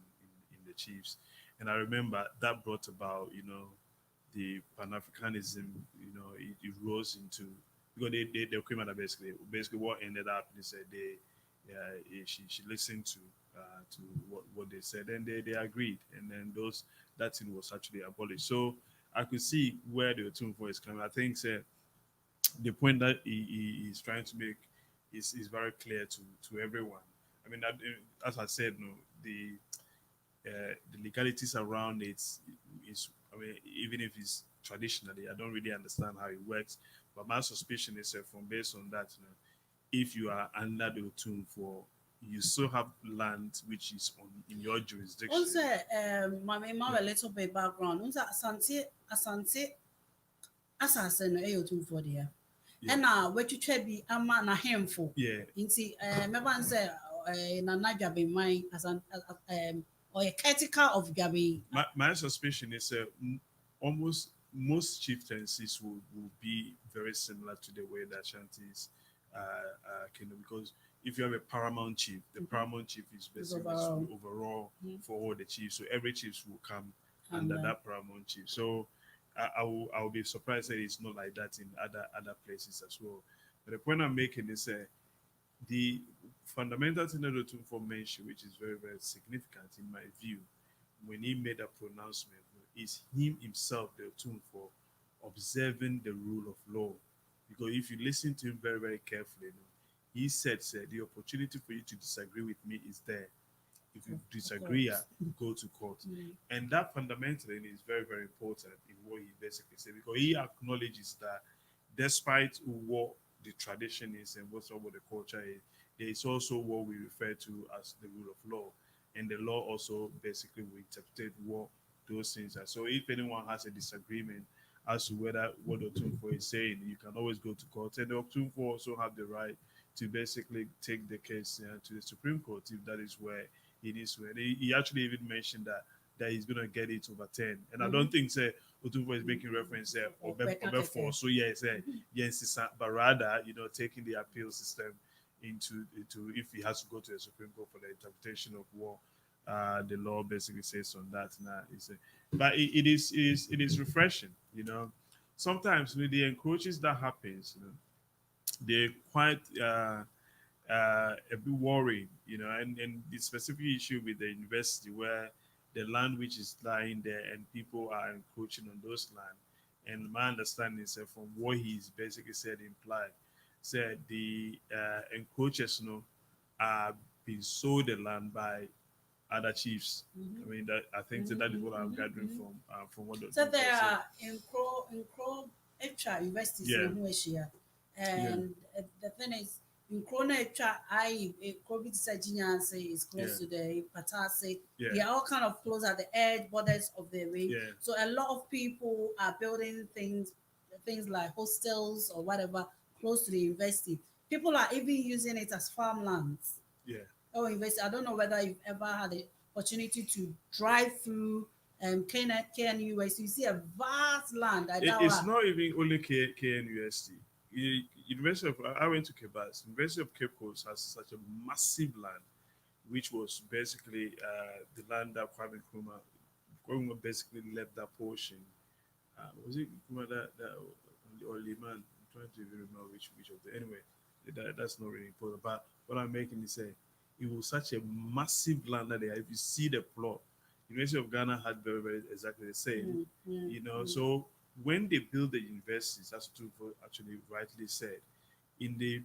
[SPEAKER 1] the chiefs. And I remember that brought about, the Pan-Africanism, it rose into, because the Queen Mother basically what ended up, they said she listened to what they said, and they agreed, and then that thing was actually abolished. So I could see where the tune for is coming. I think the point that he is trying to make is very clear to everyone. I mean, as I said, no, the legalities around it is, I mean, even if it's traditionally, I don't really understand how it works. But my suspicion is from based on that, if you are under the tune for, you still have land which is in your jurisdiction.
[SPEAKER 2] Also, a little bit background. Also, Asante, assassin, tune for there. And now, what you try be a man a handful.
[SPEAKER 1] Yeah.
[SPEAKER 2] You see, remember, say, Nana Gabi, mine as an or a critical of Gabi.
[SPEAKER 1] My suspicion is almost most chieftaincies will be very similar to the way that Ashanti's kingdom, because if you have a paramount chief, the paramount chief is basically overall for all the chiefs. So every chief will come under that paramount chief. So I will be surprised that it's not like that in other places as well. But the point I'm making is the fundamental thing that Otumfuo mentioned, which is very, very significant in my view, when he made a pronouncement, is him himself, the Otumfuo, observing the rule of law. Because if you listen to him very, very carefully, he said, the opportunity for you to disagree with me is there. If you disagree, go to court. And that fundamentally is very, very important in what he basically said, because he acknowledges that despite what the tradition is and what the culture is, there is also what we refer to as the rule of law. And the law also basically will interpret what those things are. So if anyone has a disagreement as to whether what Otumfuo is saying, you can always go to court. And the Otumfuo also have the right to basically take the case to the Supreme Court if that is where he needs to. And he actually even mentioned that he's going to get it overturned. And I don't think Otumfuo is making reference there or so yes, but rather, taking the appeal system into if he has to go to the Supreme Court for the interpretation of what the law basically says on that. But it is refreshing, Sometimes with the encroaches that happens, they're quite a bit worrying, and the specific issue with the university where the land which is lying there and people are encroaching on those land. And my understanding is from what he's basically said the encroachers are being sold the land by other chiefs. I mean, I think that is what I'm gathering from what.
[SPEAKER 2] So there are in Crow universities in Asia, and the thing is, in Krona COVID is close to the Patase. They are all kind of close at the edge borders of the way. So a lot of people are building things like hostels or whatever close to the university. People are even using it as farmlands. University. I don't know whether you've ever had the opportunity to drive through KNUST. You see a vast land.
[SPEAKER 1] It's not even only KNUST. University of I went to Kebas. University of Cape Coast has such a massive land, which was basically the land that Kwame Nkrumah basically left that portion. Was it Nkrumah that or Liman? I'm trying to even remember which of the anyway. That's not really important. But what I'm making is say it was such a massive land that if you see the plot, University of Ghana had very, very exactly the same. So when they build the universities, that's what actually rightly said, in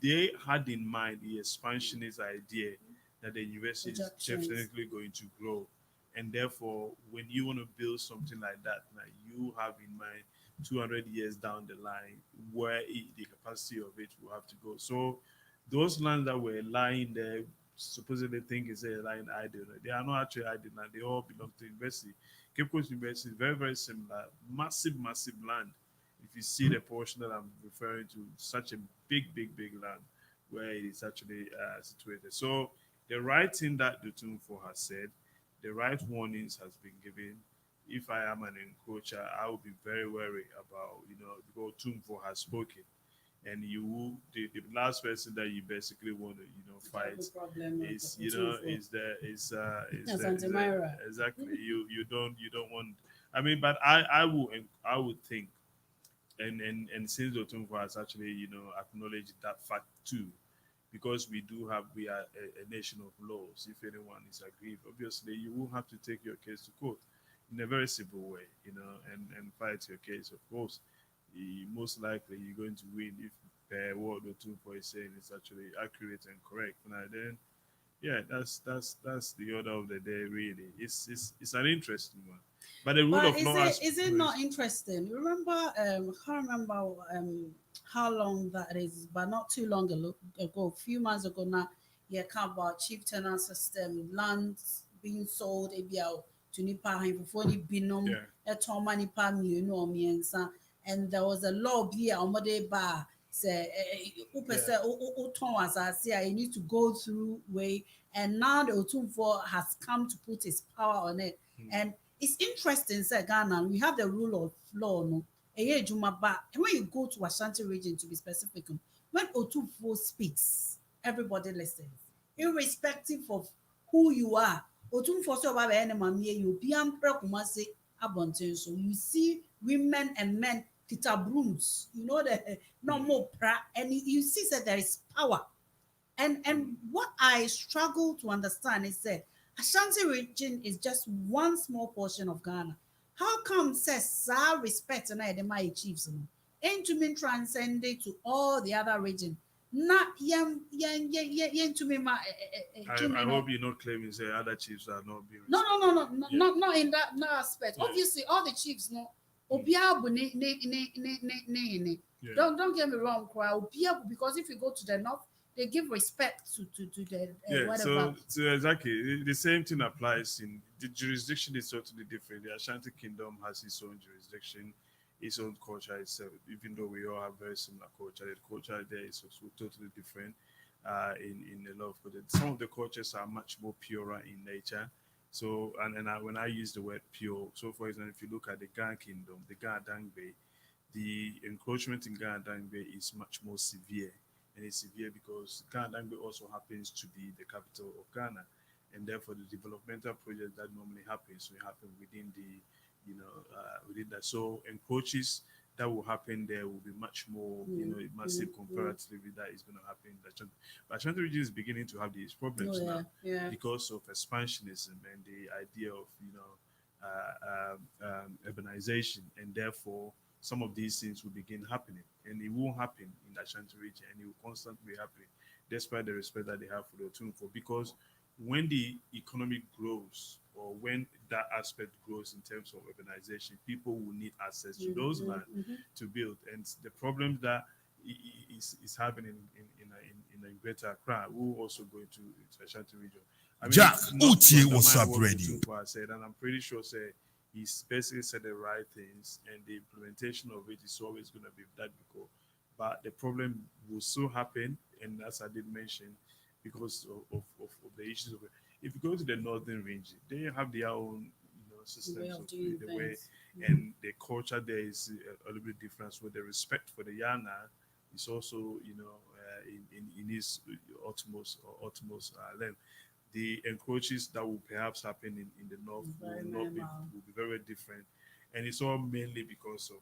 [SPEAKER 1] they had in mind the expansionist idea that the university is
[SPEAKER 2] Projections.
[SPEAKER 1] definitely going to grow, and therefore when you want to build something like that, now you have in mind 200 years down the line where the capacity of it will have to go. So those lands that were lying there, supposedly think is a lying idle, they are not actually idle now. They all belong to university. Cape Coast University is very, very similar, massive land. If you see the portion that I'm referring to, such a big land where it is actually situated. So the right thing that the Tumfo has said, the right warnings has been given. If I am an encroacher, I will be very wary about, because Tumfo has spoken. And the last person that you basically want to, fight is,
[SPEAKER 2] Auntie Myra.
[SPEAKER 1] exactly. You don't want, I mean, but I would think, and since Otunfo has actually acknowledged that fact too, because we are a nation of laws. If anyone is aggrieved, obviously you will have to take your case to court in a very simple way, and fight your case. Of course, most likely you're going to win if what Otunfo is saying is actually accurate and correct. Now then, yeah, that's the order of the day. Really, it's an interesting one. But the rule
[SPEAKER 2] But
[SPEAKER 1] of law
[SPEAKER 2] is it not interesting? Remember, I can't remember how long that is, but not too long ago, a few months ago now, yeah, come about chief tenant system, lands being sold, ABL to Nipa Hine before ni binom,
[SPEAKER 1] Yeah.
[SPEAKER 2] a toma Nipa miensa, and there was a law be a omode bar. Say, you need to go through way, and now the Otumfor has come to put his power on it, and it's interesting, say Ghana, we have the rule of law, no. But when you go to Ashanti region, to be specific, when Otumfo speaks, everybody listens, irrespective of who you are. Otumfo so ba be na mamie you be ampre kumase abonten so you see women and men kita brooms, the normal pra, and you see that there is power. And what I struggle to understand is that Ashanti region is just one small portion of Ghana. How come says respect and I my chiefs into me transcend it to all the other region? Not yen to me my
[SPEAKER 1] I hope you're not claiming say other chiefs are not being
[SPEAKER 2] no,
[SPEAKER 1] Yeah.
[SPEAKER 2] not in that no aspect.
[SPEAKER 1] Yeah.
[SPEAKER 2] Obviously, all the chiefs know. Obiabu ne.
[SPEAKER 1] Yeah.
[SPEAKER 2] Don't get me wrong, cry. Obiabu, because if you go to the north, they give respect to the
[SPEAKER 1] Yeah,
[SPEAKER 2] whatever.
[SPEAKER 1] so exactly the same thing applies in the jurisdiction is totally different. The Ashanti Kingdom has its own jurisdiction, its own culture itself. Even though we all have very similar culture, the culture there is also totally different. In a lot of some of the cultures are much more purer in nature. So when I use the word pure, so for example, if you look at the Ghana Kingdom, the Ghana Dangbe, the encroachment in Ghana Dangbe is much more severe, and it's severe because Ghana Dangbe also happens to be the capital of Ghana, and therefore the developmental project that normally happens will happen within within that. So encroaches that will happen there will be much more, massive comparatively that is going to happen in the Ashanti. But Ashanti region is beginning to have these problems now because of expansionism and the idea of urbanization, and therefore some of these things will begin happening, and it won't happen in the Ashanti region, and it will constantly be happening, despite the respect that they have for the Otunfo. Because when the economy grows, or when that aspect grows in terms of urbanization, people will need access to those land to build, and the problem that is happening in the Greater Accra will also go into the Ashanti region. I mean,
[SPEAKER 4] Jack,
[SPEAKER 1] not to
[SPEAKER 4] Utie,
[SPEAKER 1] undermine
[SPEAKER 4] what's up,
[SPEAKER 1] what
[SPEAKER 4] radio?
[SPEAKER 1] Otunfo has said, and I'm pretty sure he's basically said the right things, and the implementation of it is always going to be that because. But the problem will still happen, and as I did mention, because of the issues of it. If you go to the northern region, they have their own systems of the way, and the culture there is a little bit different. So the respect for the Yana is also in his utmost length. The encroaches that will perhaps happen in the north will be very different, and it's all mainly because of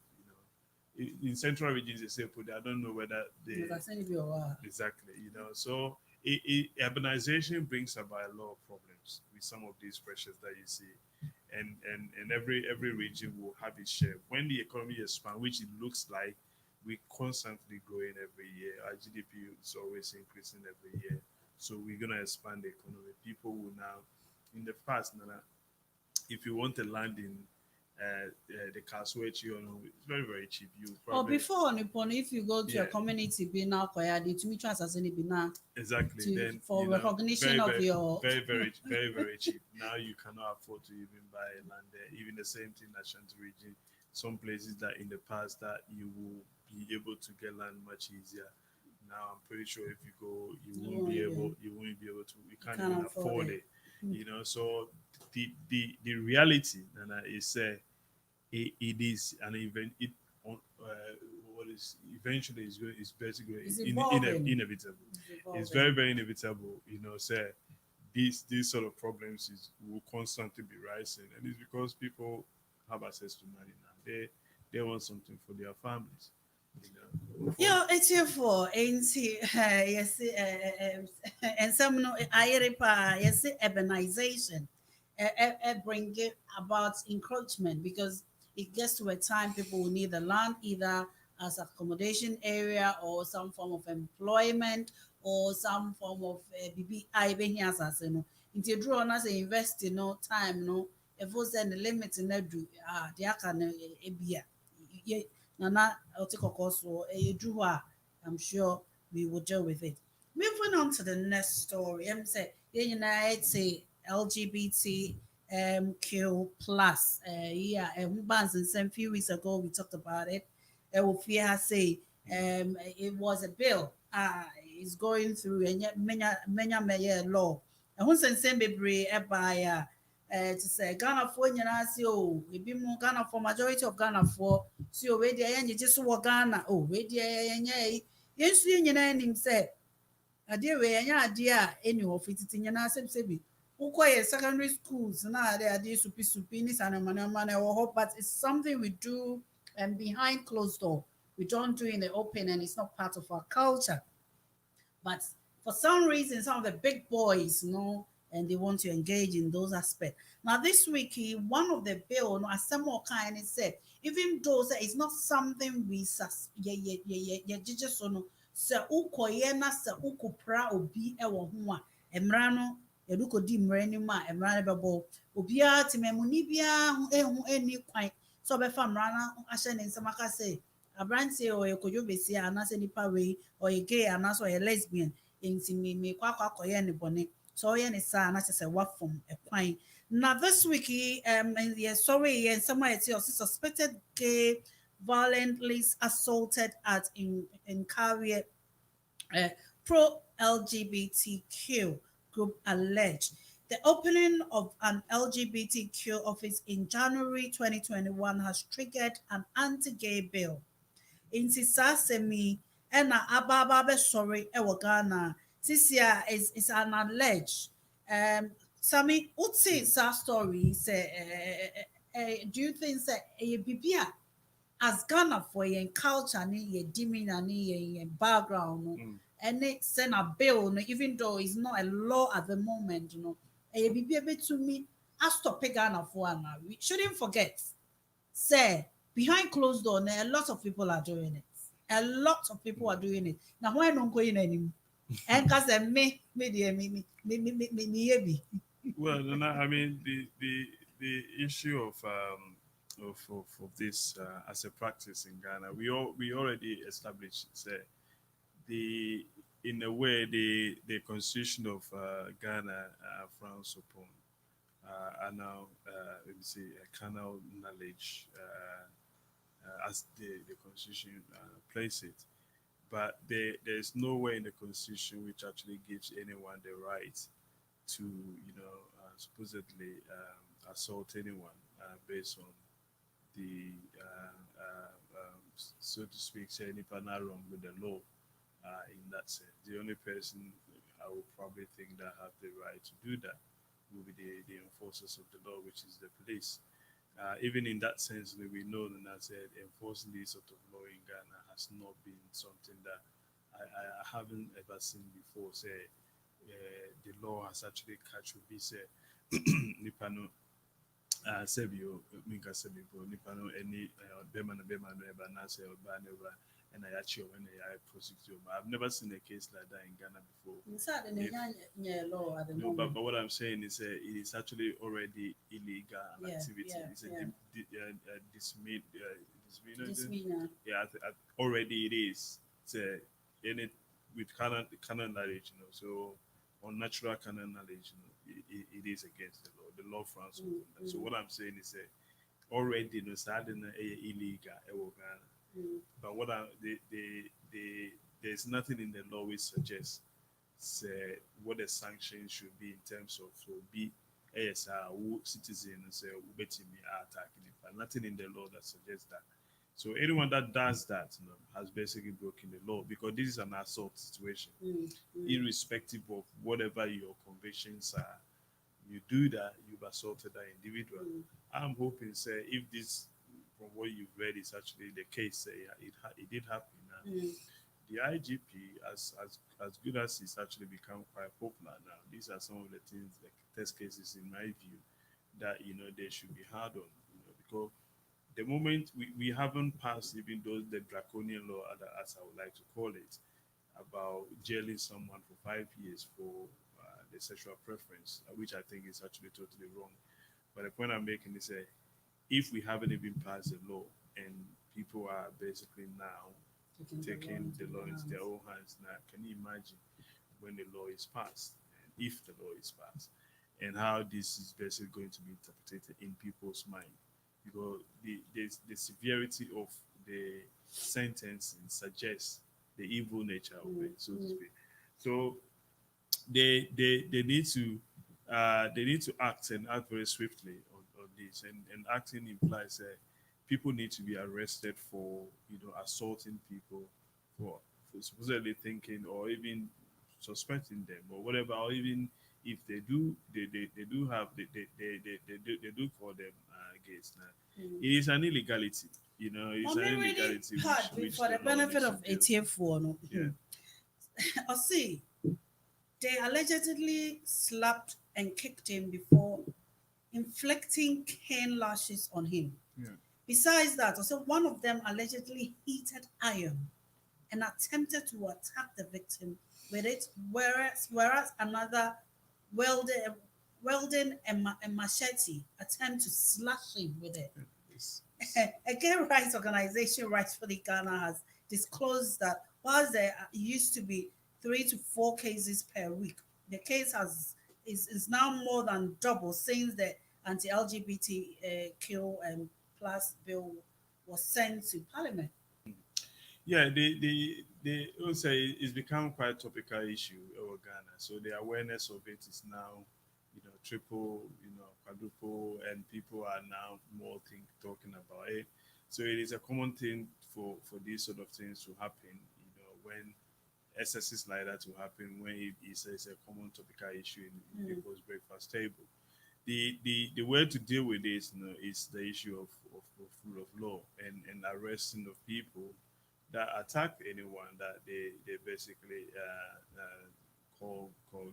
[SPEAKER 1] in central regions they say I don't know whether they exactly so urbanization brings about a lot of problems with some of these pressures that you see, and every region will have its share when the economy expands, which it looks like we constantly growing every year. Our GDP is always increasing every year. So we're gonna expand the economy. People will now, in the past, Nana, if you want to land in the Kaswechi, it's very very cheap. You
[SPEAKER 2] Or
[SPEAKER 1] probably
[SPEAKER 2] before Nippon, if you go to a
[SPEAKER 1] yeah,
[SPEAKER 2] community, be now the to me trust as any be now
[SPEAKER 1] exactly.
[SPEAKER 2] to
[SPEAKER 1] Then
[SPEAKER 2] for recognition of your
[SPEAKER 1] very cheap. Now you cannot afford to even buy land there. Even the same thing at Shanti region. Some places that in the past that you will be able to get land much easier. Now I'm pretty sure if you go, you won't be able to. You can't even afford it. You know, so the reality, Nana, is it is an event. It on what is eventually is going is basically inevitable. It's very very inevitable. You know, say these sort of problems will constantly be rising, and it's because people have access to money now. They want something for their families. You know.
[SPEAKER 2] Yeah, it's here for ANC. Yes, and some no Ayerepa, yes, urbanization, bring it about encroachment because it gets to a time people will need the land either as accommodation area or some form of employment or some form of BBI being here as no. Into you draw on as invest no time no. If was the limit in that do the aka no ebia. Nana Otikoko, I'm sure we will deal with it. Moving on to the next story. I'm say say LGBT Q plus. Yeah, bands and some few weeks ago we talked about it. Fear say it was a bill. It's going through and yet many law. And who's in same be by to say Ghana for nyinaa se o ebi mu Ghana for majority of Ghana for see o we dey enye just wo Ghana o we dey enye yesu nyinaa nim say ade we enye ade a eni ho fititi nyinaa se bi ukoye secondary schools na ade supi ni sanamana wo ho but it's something we do and behind closed door we don't do in the open and it's not part of our culture. But for some reason, some of the big boys, and they want to engage in those aspects. Now, this week, one of the bill, as some more kind of said, even though it's not something we just so ukoye na se ukupra obi ewo ho a emra no eduko di mra ni ma emra ne bebo obi a temamuni bia ehu eni kwan so be fa mra na ahye ne nsema ka say abrantie o ekojo besi anase nipa we or a gay anase or a lesbian enti me kwa koye ne bone so ye ne sa na se wa from a kwan. Now this week and somewhere it's suspected gay violently assaulted at in Carrier pro LGBTQ group alleged the opening of an LGBTQ office in January 2021 has triggered an anti-gay bill. Inti saa asɛm yi ɛna aba abɛsɔre ɛwɔ Ghana sisi a is an alleged Sami wote saa story sɛ do you think sɛ ɛyɛ bibi a as Ghana for yɛn culture ne yɛn demeanor ne yɛn background no ɛne sɛ na bill no even though it's not a law at the moment ɛyɛ bibi a bɛtumi astɔpe Ghana for ana we shouldn't forget say behind closed door a lot of people are doing it. A lot of people are doing it. Now why don't go in anymore? And cause me
[SPEAKER 1] well, no, I mean the issue of this as a practice in Ghana, we already established that in a way the constitution of Ghana frowns upon and now let me see carnal knowledge as the constitution places it, but there's nowhere in the constitution which actually gives anyone the right to supposedly assault anyone based on the so to speak say any partner wrong with the law in that sense. The only person I would probably think that have the right to do that will be the enforcers of the law, which is the police. Even in that sense, we know that I said enforcing this sort of law in Ghana has not been something that I haven't ever seen before. Say the law has actually catch be say nipano sebio minka sebio nipano any bema no eba na say oba never and I actually when I prosecute. I've never seen a case like that in Ghana before.
[SPEAKER 2] Inside the law at the
[SPEAKER 1] No,
[SPEAKER 2] moment.
[SPEAKER 1] but what I'm saying is it is actually already illegal
[SPEAKER 2] Yeah,
[SPEAKER 1] activity.
[SPEAKER 2] yeah,
[SPEAKER 1] It's a
[SPEAKER 2] yeah. Dismina.
[SPEAKER 1] Yeah, already it is. It's a, in it with canon knowledge, so unnatural canon knowledge, it is against the law. The law frowns upon that. So what I'm saying is already no starting illegal Ghana. But what there's nothing in the law which suggests say what the sanctions should be in terms of so be ASR citizen and say me attacking it, but nothing in the law that suggests that. So anyone that does that has basically broken the law because this is an assault situation. Irrespective of whatever your convictions are, you do that, you've assaulted that individual. I'm hoping, say, if this, from what you've read, is actually the case, say, it did happen. The IGP, as good as it's actually become quite popular now, these are some of the things, like test cases, in my view, that they should be hard on, because the moment we haven't passed even those the draconian law, as I would like to call it, about jailing someone for 5 years for the sexual preference, which I think is actually totally wrong. But the point I'm making is if we haven't even passed the law and people are basically now taking the law into their own hands now, can you imagine when the law is passed, and if the law is passed, and how this is basically going to be interpreted in people's mind? Because the severity of the sentencing suggests the evil nature of it, so to speak. So they need to act and act very swiftly on this, and acting implies people need to be arrested for assaulting people for supposedly thinking or even suspecting them or whatever, or even if they do have they do call them gays now. It is an illegality, it's an illegality which
[SPEAKER 2] for the
[SPEAKER 1] law
[SPEAKER 2] benefit
[SPEAKER 1] needs
[SPEAKER 2] of
[SPEAKER 1] to deal.
[SPEAKER 2] ATF1.
[SPEAKER 1] Yeah.
[SPEAKER 2] I see. They allegedly slapped and kicked him before inflicting cane lashes on him.
[SPEAKER 1] Yeah.
[SPEAKER 2] Besides that, also one of them allegedly heated iron and attempted to attack the victim with it, whereas another welding a machete attempt to slash him with it. A gay rights organization, Rightfully Ghana, has disclosed that while there used to be 3 to 4 cases per week, the case is now more than double since the anti-LGBTQ plus bill was sent to Parliament.
[SPEAKER 1] Yeah, the also it's become quite a topical issue over Ghana. So the awareness of it is now, triple, quadruple, and people are now more talking about it. So it is a common thing for these sort of things to happen. When excesses like that to happen, when it is a common topical issue in people's breakfast table. The way to deal with this, is the issue of rule of law and arresting of people that attack anyone that they basically call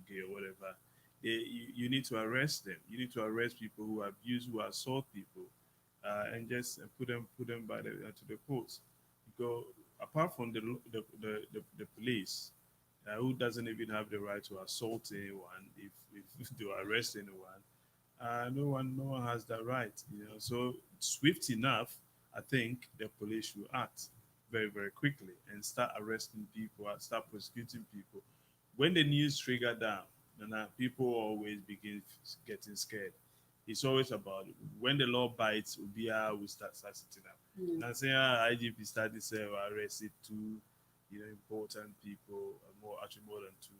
[SPEAKER 1] gay or whatever. You need to arrest them. You need to arrest people who abuse, who assault people, and just put them by to the courts. Because apart from the police, who doesn't even have the right to assault anyone if they arrest anyone, no one has that right. So swift enough, I think the police should act very, very quickly and start arresting people, start prosecuting people. When the news trigger down, then people always begin getting scared. It's always about when the law bites, Ubia will start sitting up. And saying IGP started to arrested 2, important people, actually more than 2.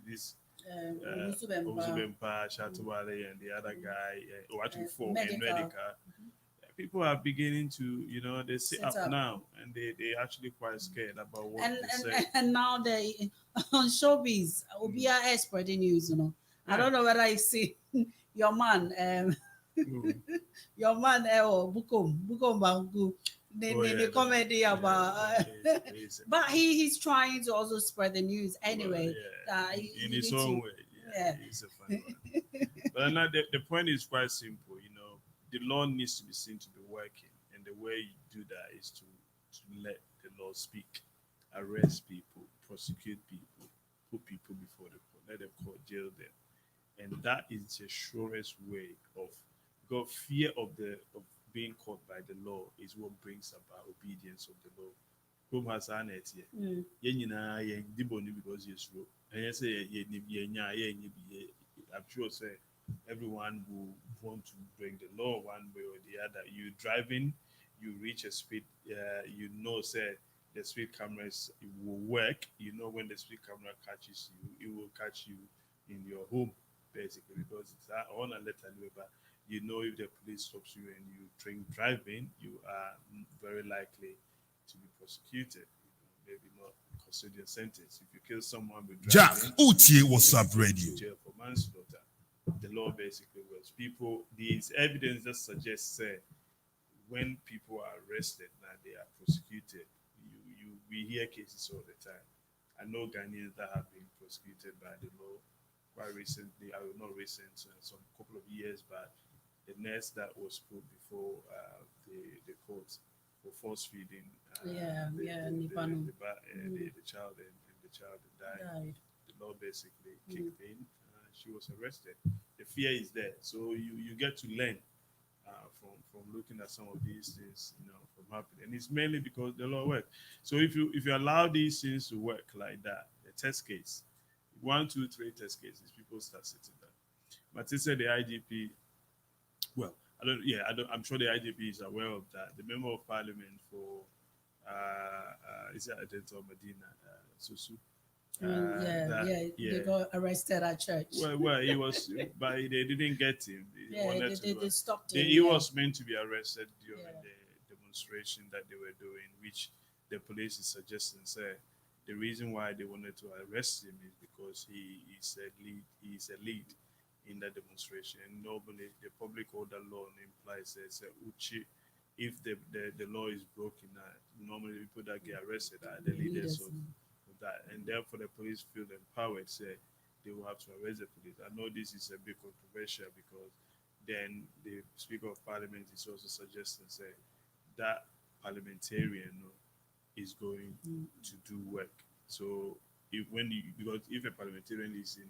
[SPEAKER 1] This Ozubempa, Shatawale, and the other guy, or actually 4, and Medica. People are beginning to, they sit up now, and they actually quite scared about what they say.
[SPEAKER 2] And now they on showbiz, Ubia is spreading news. I don't know whether you see your man, your man, Bukom Bangu. The comedy about, but he's trying to also spread the news anyway.
[SPEAKER 1] In his own way, he's a funny one. But the point is quite simple. The law needs to be seen to be working, and the way you do that is to to let the law speak, arrest people, prosecute people, put people before the court, let the court jail them. And that is the surest way of, because fear of being caught by the law is what brings about obedience of the law. Home has an it here. Yenina diboni because yes, and I say I'm sure say everyone will want to bring the law one way or the other. You driving, you reach a speed, you know, say the speed cameras it will work. You know when the speed camera catches you, it will catch you in your home basically because it's on a letter but you know if the police stops you and you drink driving, you are very likely to be prosecuted. Maybe not custodial sentence. If you kill someone with
[SPEAKER 4] Jack,
[SPEAKER 1] driving,
[SPEAKER 4] Utie, what's up, radio?
[SPEAKER 1] jail for manslaughter. The law basically works. People, there's evidence that suggests when people are arrested now they are prosecuted. We hear cases all the time. I know Ghanaians that have been prosecuted by the law quite recently. I will not recent, some couple of years back. The nurse that was put before the court for force feeding the child and the child died. The law basically kicked in. She was arrested. The fear is there, so you get to learn from looking at some of these things, from happening, and it's mainly because the law works. So if you allow these things to work like that, the test case, 1, 2, 3 test cases, people start sitting down. But they said the IGP, well, I'm sure the IGP is aware of that. The member of parliament for is it Adental Medina, Susu?
[SPEAKER 2] They got arrested at church.
[SPEAKER 1] Well, he was, but they didn't get him.
[SPEAKER 2] They stopped him.
[SPEAKER 1] He was meant to be arrested during the demonstration that they were doing, which the police is suggesting. The reason why they wanted to arrest him is because he is a lead in that demonstration. And normally, the public order law implies if the law is broken, normally people that get arrested are the leaders of that, and therefore the police feel empowered. They will have to arrest the police. I know this is a bit controversial because then the Speaker of Parliament is also suggesting that parliamentarian is going to do work. So because if a parliamentarian is in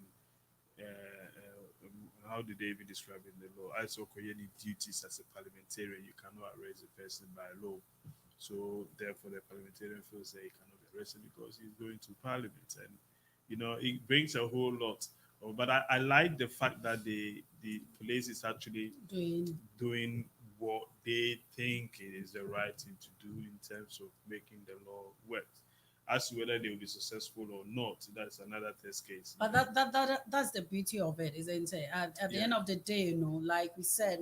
[SPEAKER 1] how did they even describe it in the law? Also, any duties as a parliamentarian, you cannot arrest a person by law. So therefore, the parliamentarian feels that he cannot be arrested because he's going to parliament, and it brings a whole lot. But I like the fact that the police is actually doing what they think is the right thing to do in terms of making the law work. As to whether they will be successful or not, that's another test case.
[SPEAKER 2] But that's the beauty of it, isn't it? At the end of the day, like we said,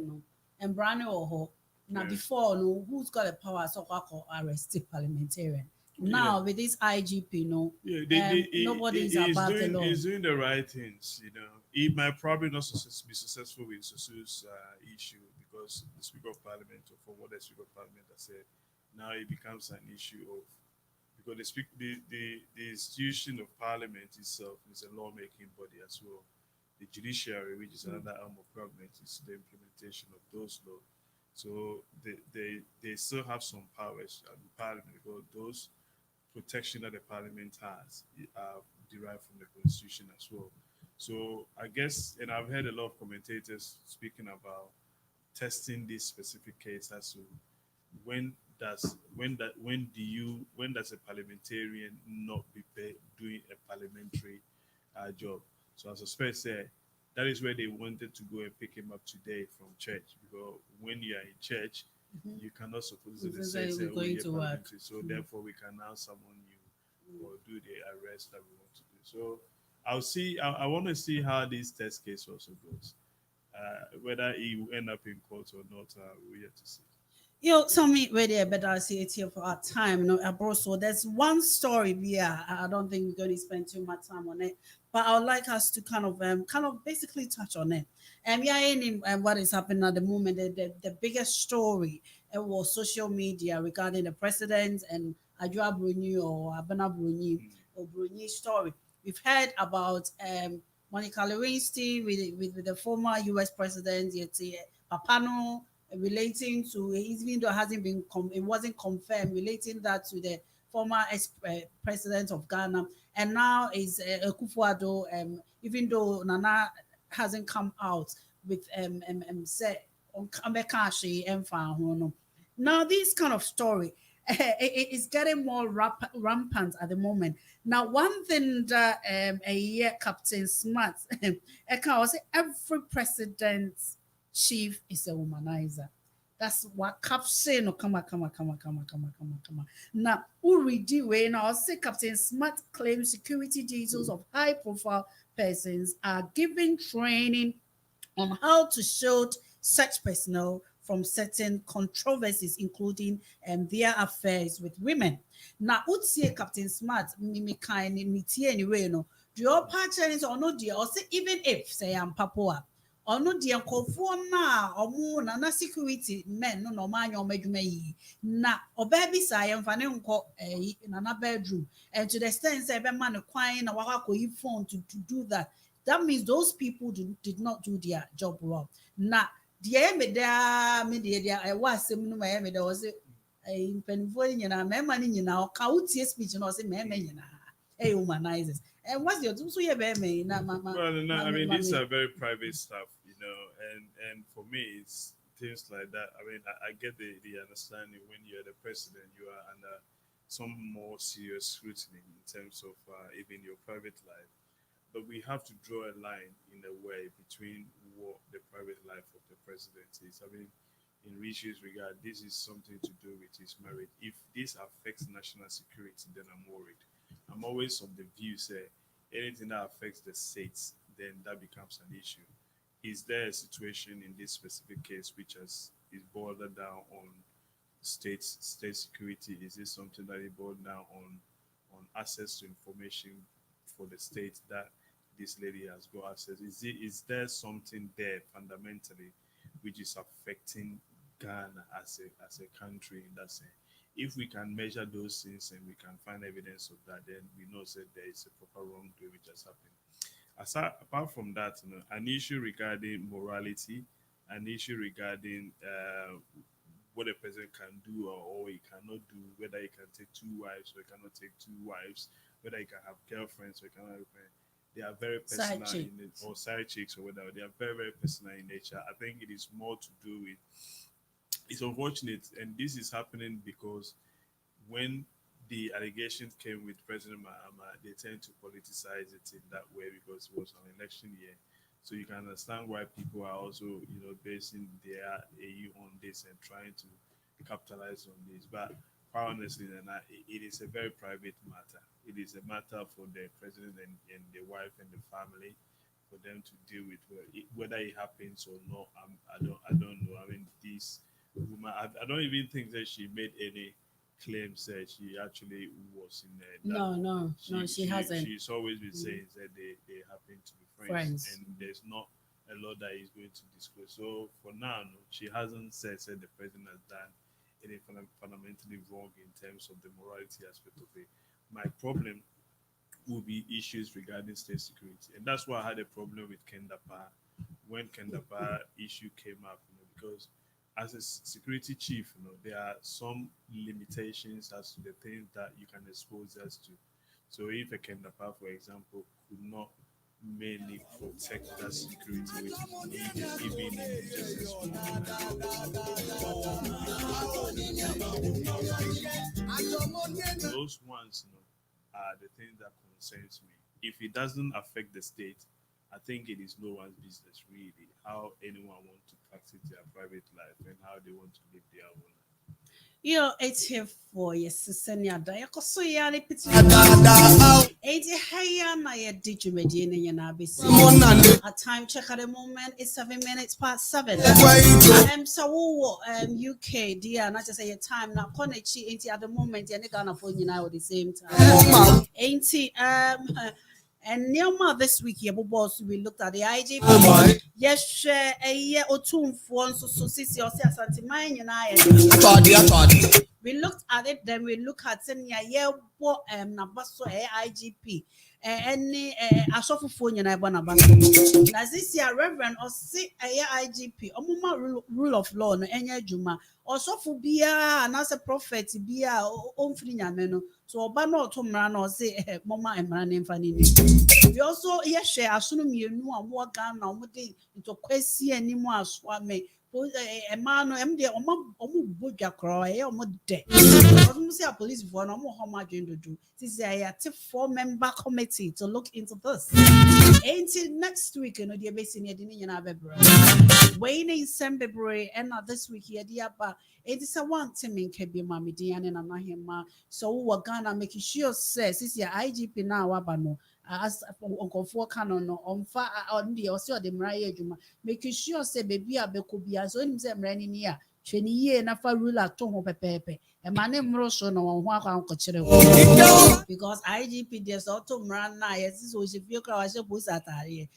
[SPEAKER 2] and Brani Oho, now before, who's got the power so called arrest parliamentarian? Now with this IGP, nobody is above the law.
[SPEAKER 1] He's doing the right things. He might probably not be successful with Susu's issue because the Speaker of Parliament, or for what the Speaker of Parliament has said, now it becomes an issue of, because the institution of Parliament itself is a lawmaking body as well. The judiciary, which is another arm of government, is the implementation of those laws. So they still have some powers at the Parliament because those protection that the Parliament has are derived from the Constitution as well. So I guess, and I've heard a lot of commentators speaking about testing this specific case as to when does a parliamentarian not be doing a parliamentary job? So I suspect that is where they wanted to go and pick him up today from church, because when you are in church, you cannot supposedly say
[SPEAKER 2] going to work.
[SPEAKER 1] So therefore, we can now summon you or do the arrest that we want to do. So I'll see. I want to see how this test case also goes. Whether he will end up in court or not, we're yet to see.
[SPEAKER 2] Some really better see it here for our time. Abroad. So there's one story here. I don't think we're going to spend too much time on it, but I would like us to kind of basically touch on it. And what is happening at the moment, the biggest story was social media regarding the president and Adjoa Bruni or Abana Bruni or Bruni story. We've heard about Monica Lewinsky with the former U.S. president, Papano, relating to, even though it hasn't been it wasn't confirmed, relating that to the former president of Ghana, and now is Akufo-Addo, even though Nana hasn't come out with say on Kamekashi and Fahono. Now this kind of story it is getting more rampant at the moment. Now, one thing that Captain Smart, I can say every president's chief is a womanizer. That's what Cap say. No, come on. Now, already when I say Captain Smart claims security details of high-profile persons are given training on how to shield such personnel from certain controversies, including their affairs with women. Now, Utsie Captain Smart, me kind in anyway, no. Do your partners or no dear, or say even if say I'm Papua, or no dear Kofu na or moon and security men no man or me na or baby say I'm fanning in another bedroom, and to the extent say man acquiring a wako phone to do that. That means those people did not do their job well. Now, the media, I was some there was a penfolding and a money now, county speech and also men, a humanizes. And what's your so you baby?
[SPEAKER 1] Well, no, I mean, these are very private stuff, and for me, it's things like that. I mean, I get the understanding when you're the president, you are under some more serious scrutiny in terms of even your private life. But we have to draw a line in a way between what the private life of the president is. I mean, in Rishi's regard, this is something to do with his marriage. If this affects national security, then I'm worried. I'm always of the view, say, anything that affects the states, then that becomes an issue. Is there a situation in this specific case which is boiled down on state security? Is this something that is boiled down on access to information for the state that this lady has got access? Is there something there fundamentally which is affecting Ghana as a country in that sense? If we can measure those things and we can find evidence of that, then we know that there is a proper wrongdoing which has happened. Apart from that, an issue regarding morality, an issue regarding what a president can do or he cannot do, whether he can take two wives or he cannot take two wives, whether he can have girlfriends or he cannot have friends. They are very personal or side chicks or whatever. They are very, very personal in nature. I think it is more to do with, it's unfortunate, and this is happening because when the allegations came with President Mahama, they tend to politicize it in that way because it was an election year. So you can understand why people are also, basing their AU on this and trying to capitalize on this. But quite honestly, it is a very private matter. It is a matter for the president and the wife and the family for them to deal with. Whether it happens or not, I don't know. I mean, this woman, I don't even think that she made any claims that she actually was in there.
[SPEAKER 2] No, she hasn't.
[SPEAKER 1] She's always been saying that they happen to be friends, and there's not a lot that is going to disclose. So for now, no, she hasn't said the president has done anything fundamentally wrong in terms of the morality aspect of it. My problem will be issues regarding state security, and that's why I had a problem with Kendapa when Kendapa issue came up, because as a security chief, there are some limitations as to the things that you can expose us to. So if a Kendapa, for example, could not mainly protect that security which is needed, even in just a small those ones, are the things that concerns me. If it doesn't affect the state, I think it is no one's business really how anyone wants to practice their private life and how they want to live their own life.
[SPEAKER 2] It's here for yes, Senia Diacoso Yali Pity. 80 Haya Naya Digimedian and Abyss. Our time check at the moment is 7 minutes past 7. So UK, dear, not just say a time now. Konechi ain't at the moment, and Ghana for you now at the same time. Ain't and Neoma this week, boss, we looked at the IGP. Yes, share a year or two for so sissy or Santimine and I. We looked at it, then we look at Senya Nabaso IGP. any asofofo nyina eba na ba na this year reverend or say IGP omuma rule of law no enya adwuma osofo bia na se prophet bia omfiri nyame no so oba na otomra na o say mama emra ne mfa ni we also share asono mienu a mo ga na mo de to kwasi animu aso ame man no em de omo bodwa kro omo de omo say police for no omo homa dwen do this is a 4-member committee to look into this until next week no dey be senior de nyina bebra when in February and this week here dia ba it is a one team in kebi mama diane na mahema so we Ghana making sure says this your IGP now aba no as onkofo canon no onfa on the also the mraye adwuma making sure say baby abeko bia so nim say mrani ni a hweni ye na fa ruler to ho pepepe e ma ne mro so no won ho akwa nkokire ho because IGP dey so to mran na yes so she feel kra wa she post atare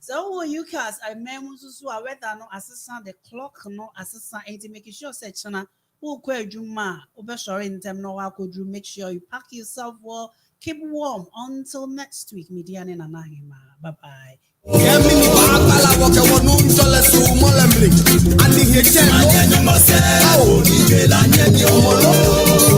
[SPEAKER 2] so you guys I mem so a weather no assistant the clock no assistant ain't making sure say chana who kwa adwuma obe sure in time no wa kodru make sure you pack yourself well. Keep warm until next week. Midiane na nahima. Bye bye.